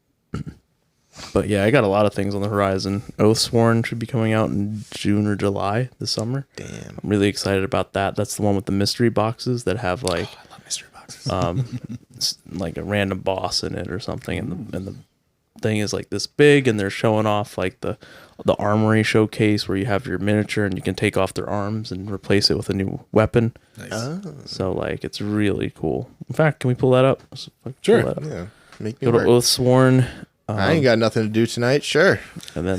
but yeah, I got a lot of things on the horizon. Oathsworn should be coming out in June or July this summer. Damn. I'm really excited about that. That's the one with the mystery boxes that have like, I love mystery boxes. like a random boss in it or something, and the thing is like this big, and they're showing off like the armory showcase where you have your miniature and you can take off their arms and replace it with a new weapon. Nice. Oh. So like it's really cool. In fact, can we pull that up? Sure. Pull that up. Yeah. Make me Go to work. Oathsworn. I ain't got nothing to do tonight. Sure. And then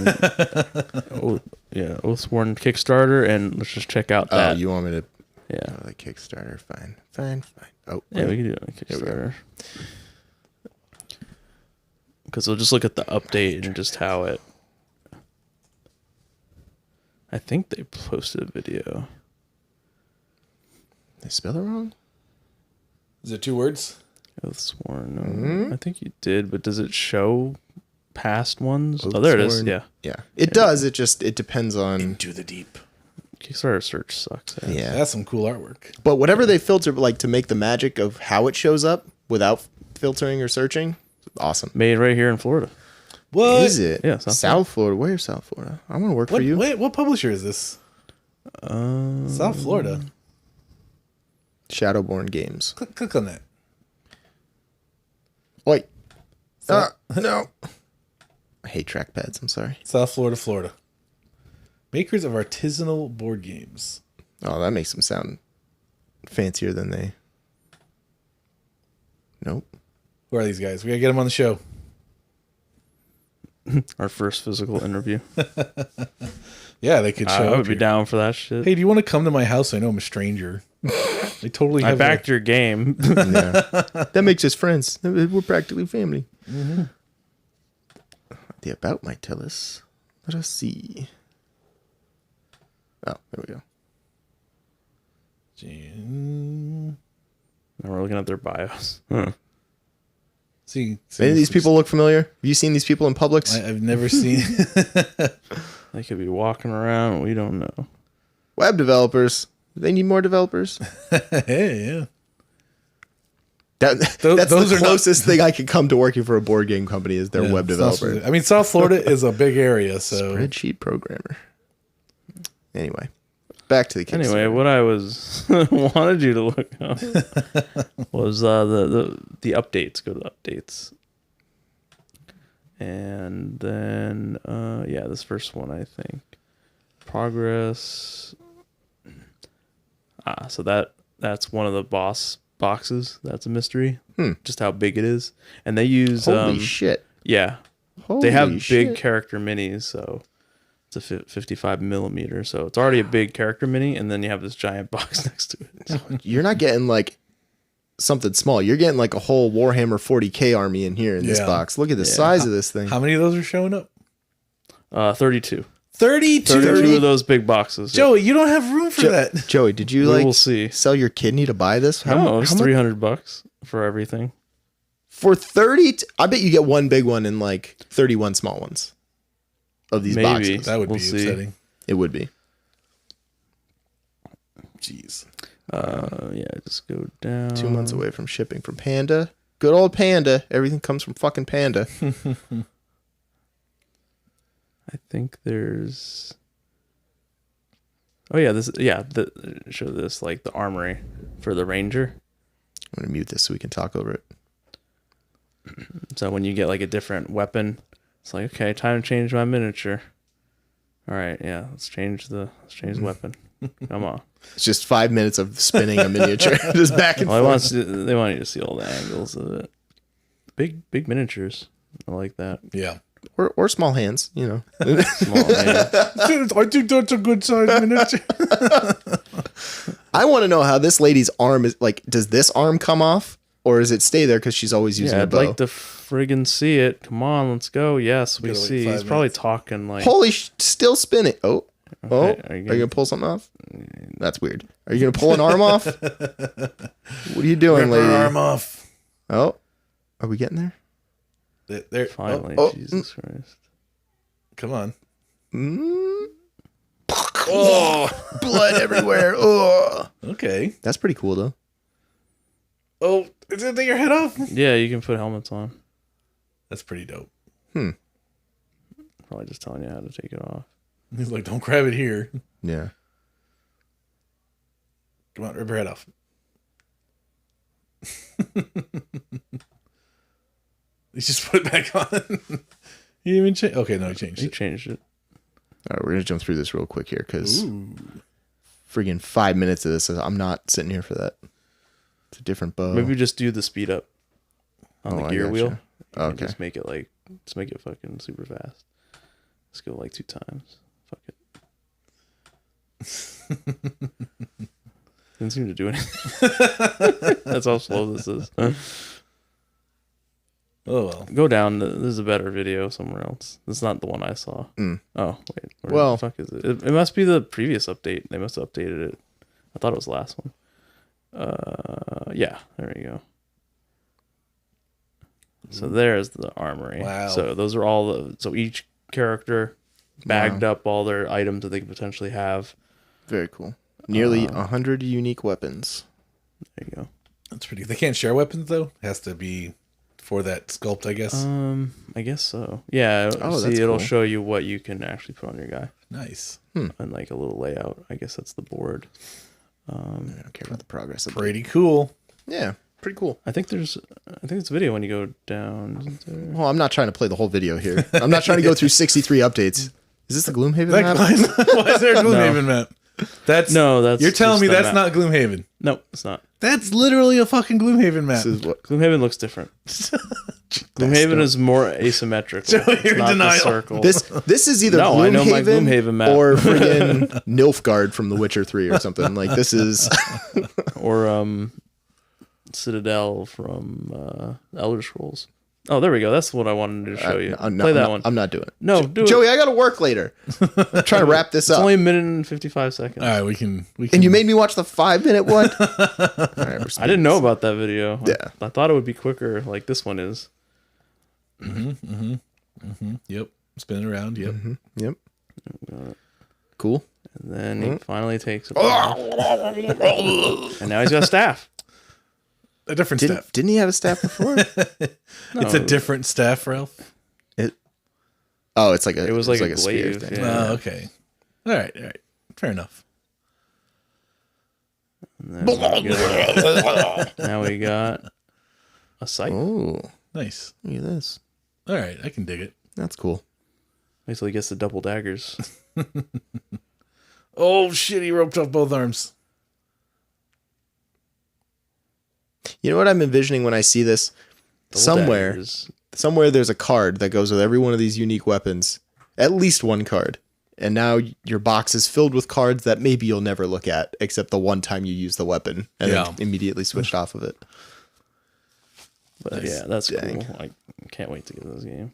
Oathsworn Kickstarter, and let's just check out that. Oh, you want me to? Yeah. Oh, the Kickstarter. Fine. Oh, Yeah, we can do it on Here we go. Kickstarter. Because we'll just look at the update and just how it. I think they posted a video. They spell it wrong. Is it 2 words? Oathsworn. No, I think you did, but does it show past ones? Oh, there it is. Oathsworn. Yeah. Yeah, it does. It depends on. Into the deep. Kickstarter search sucks. Yeah, That's some cool artwork. but whatever they filter, like to make the magic of how it shows up without filtering or searching, awesome. Made right here in Florida. What Is it? Yeah, South Florida. Where's South Florida? I want to work for you. Wait, what publisher is this? South Florida. Shadowborn Games. Click on that. Wait. No. I hate trackpads. I'm sorry. South Florida, Florida. Makers of artisanal board games. Oh, that makes them sound fancier than they. Nope. Who are these guys? We gotta get them on the show. Our first physical interview. Yeah, they could show I up would be here. down for that shit. Hey, do you want to come to my house? I know I'm a stranger. They totally I have backed your game. Yeah. That makes us friends. We're practically family. The about might tell us. Let us see. Oh, there we go. And we're looking at their bios. See, Any of these people look familiar? Have you seen these people in Publix? I've never seen. They could be walking around. We don't know. Web developers. They need more developers. Hey, yeah. That's Those the are not- closest thing I could come to working for a board game company is their web developer. I mean, South Florida is a big area, so Spreadsheet programmer. Anyway, back to the Kickstarter. Anyway, what I was wanted you to look up was the updates. Go to the updates, and then this first one I think progress. So that's one of the boss boxes. That's a mystery. Just how big it is, and they use Holy shit. yeah. Holy They have shit. big character minis, so it's a 55 millimeter. So it's already a big character mini, and then you have this giant box next to it. You're not getting like something small. You're getting like a whole Warhammer 40K army in here in this Yeah. box. Look at the size of this thing. how many of those are showing up? 32. 32 of those big boxes. Joey, you don't have room for that. Joey, did you We like will see. sell your kidney to buy this? No, it's how much- $300 for everything. For 30, I bet you get one big one and like 31 small ones of these Maybe. boxes. That would We'll be see. upsetting. It would be. Jeez. Just go down. 2 months away from shipping from Panda. Good old Panda. Everything comes from fucking Panda. I think there's. Oh yeah, show this like the armory for the ranger. I'm going to mute this so we can talk over it. So when you get like a different weapon, it's like, okay, time to change my miniature. All right, yeah, let's change the weapon. Come on. It's just 5 minutes of spinning a miniature. Just back and Well, forth. they want you to see all the angles of it. Big miniatures. I like that. Yeah. Or small hands, you know. Small hands. I think that's a good size miniature. I want to know how this lady's arm is like. Does this arm come off? Or does it stay there because she's always using a I'd bow? like to friggin' see it. Come on, let's go. Yes, we Gotta wait see. 5 He's probably minutes. talking like. Holy still spinning. Oh. Okay, Are you going to pull something off? That's weird. Are you going to pull an arm off? What are you doing, Rip her lady? arm off. Oh. Are we getting there? There. Finally, Oh, Jesus Christ. Come on. Oh, blood everywhere. Oh. Okay. That's pretty cool, though. Oh, is it take your head off? Yeah, you can put helmets on. That's pretty dope. Probably just telling you how to take it off. He's like, don't grab it here. Yeah. Come on, rip her head off. He just put it back on. He didn't even change. Okay, no, he changed You it. changed it. All right, we're going to jump through this real quick here because friggin' 5 minutes of this, I'm not sitting here for that. It's a different bow. Maybe just do the speed up on the I gear gotcha. wheel. And Okay. Just make it fucking super fast. Let's go like 2 times. Fuck it. Didn't seem to do anything. That's how slow this is. Oh, well. Go down. There's a better video somewhere else. This is not the one I saw. Oh, wait. Where Well- the fuck is it? It must be the previous update. They must have updated it. I thought it was the last one. Yeah, there we go. So there's the armory. Wow. So those are all so each character bagged up all their items that they could potentially have. Very cool. Nearly 100 unique weapons. There you go. That's pretty. They can't share weapons, though? It has to be for that sculpt, I guess. I guess so. Yeah. that's See, it'll cool. show you what you can actually put on your guy Nice. and like a little layout. I guess that's the board. I don't care about the progress of it. Pretty cool. Yeah, pretty cool. I think it's a video when you go down. Isn't there? Well, I'm not trying to play the whole video here. I'm not trying to go through 63 updates. Is this the Gloomhaven map? Why is there a Gloomhaven map? That's You're telling just me the that's map. not Gloomhaven. No, it's not. That's literally a fucking Gloomhaven map. This is what? Gloomhaven looks different. Gloomhaven is more asymmetrical. Joey, you're It's in not the denial. circle. This is either No, Gloomhaven, I know my Gloomhaven map. or friggin' Nilfgaard from The Witcher 3 or something. Like this is Or Citadel from Elder Scrolls. Oh, there we go. That's what I wanted to show you. Play that one. I'm not doing it. No, do Joey, it. I got to work later. I'm trying to wrap this It's up. only a minute and 55 seconds. All right, we can. And you made me watch the 5-minute one. All right, we're I didn't know about that video. Yeah. I thought it would be quicker like this one is. Yep. Spin it around. Yep. Yep. Cool. And then he finally takes it. And now he's got a staff. A different staff. Didn't he have a staff before? It's a different staff, Ralph. Oh, it's like a. It was like a spear glaive, thing. yeah. Oh, okay. All right. Fair enough. And then now we got a sight. Oh, Nice. look at this. All right, I can dig it. That's cool. Wait till he gets the double daggers. Oh shit! He roped off both arms. You know what I'm envisioning when I see this? Double daggers. Somewhere there's a card that goes with every one of these unique weapons. At least one card. And now your box is filled with cards that maybe you'll never look at, except the one time you use the weapon and then immediately switched off of it. But yeah, that's Dang. cool. I can't wait to get this game.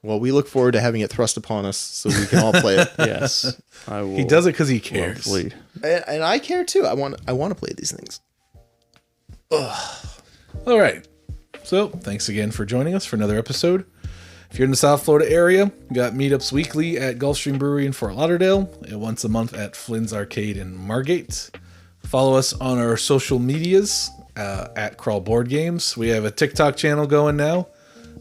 Well, we look forward to having it thrust upon us so we can all play it. Yes, I will. He does it because he cares. Lovely. And I care too. I want to play these things. All right. So, thanks again for joining us for another episode. If you're in the South Florida area, we got meetups weekly at Gulfstream Brewery in Fort Lauderdale and once a month at Flynn's Arcade in Margate. Follow us on our social medias at Crawl Board Games. We have a TikTok channel going now.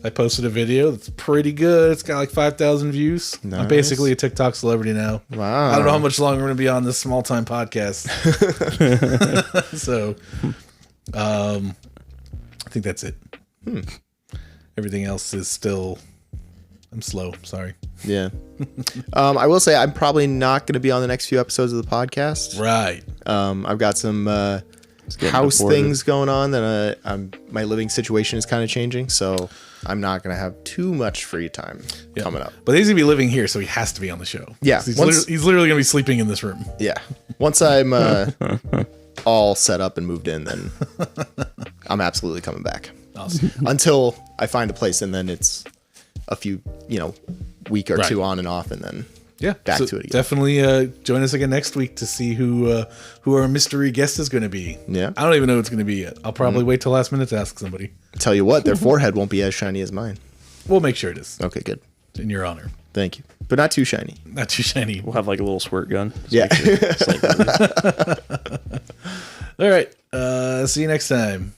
I posted a video that's pretty good. It's got like 5,000 views. Nice. I'm basically a TikTok celebrity now. Wow. I don't know how much longer we're going to be on this small-time podcast. So, I think that's it. Everything else is still... I'm slow. Sorry. Yeah. I will say I'm probably not going to be on the next few episodes of the podcast. Right. I've got some getting house deported. things going on that my living situation is kind of changing, so I'm not going to have too much free time coming up. But he's going to be living here, so he has to be on the show. Yeah, He's, once- he's literally going to be sleeping in this room. Yeah. Once I'm all set up and moved in, then I'm absolutely coming back. Awesome. Until I find a place, and then it's a few, week or two on and off, and then back to it again. Definitely join us again next week to see who our mystery guest is going to be. Yeah. I don't even know who it's going to be yet. I'll probably wait till last minute to ask somebody. Tell you what, their forehead won't be as shiny as mine. We'll make sure it is. Okay, good. In your honor. Thank you. But not too shiny. Not too shiny. We'll have like a little squirt gun. Yeah. All right. See you next time.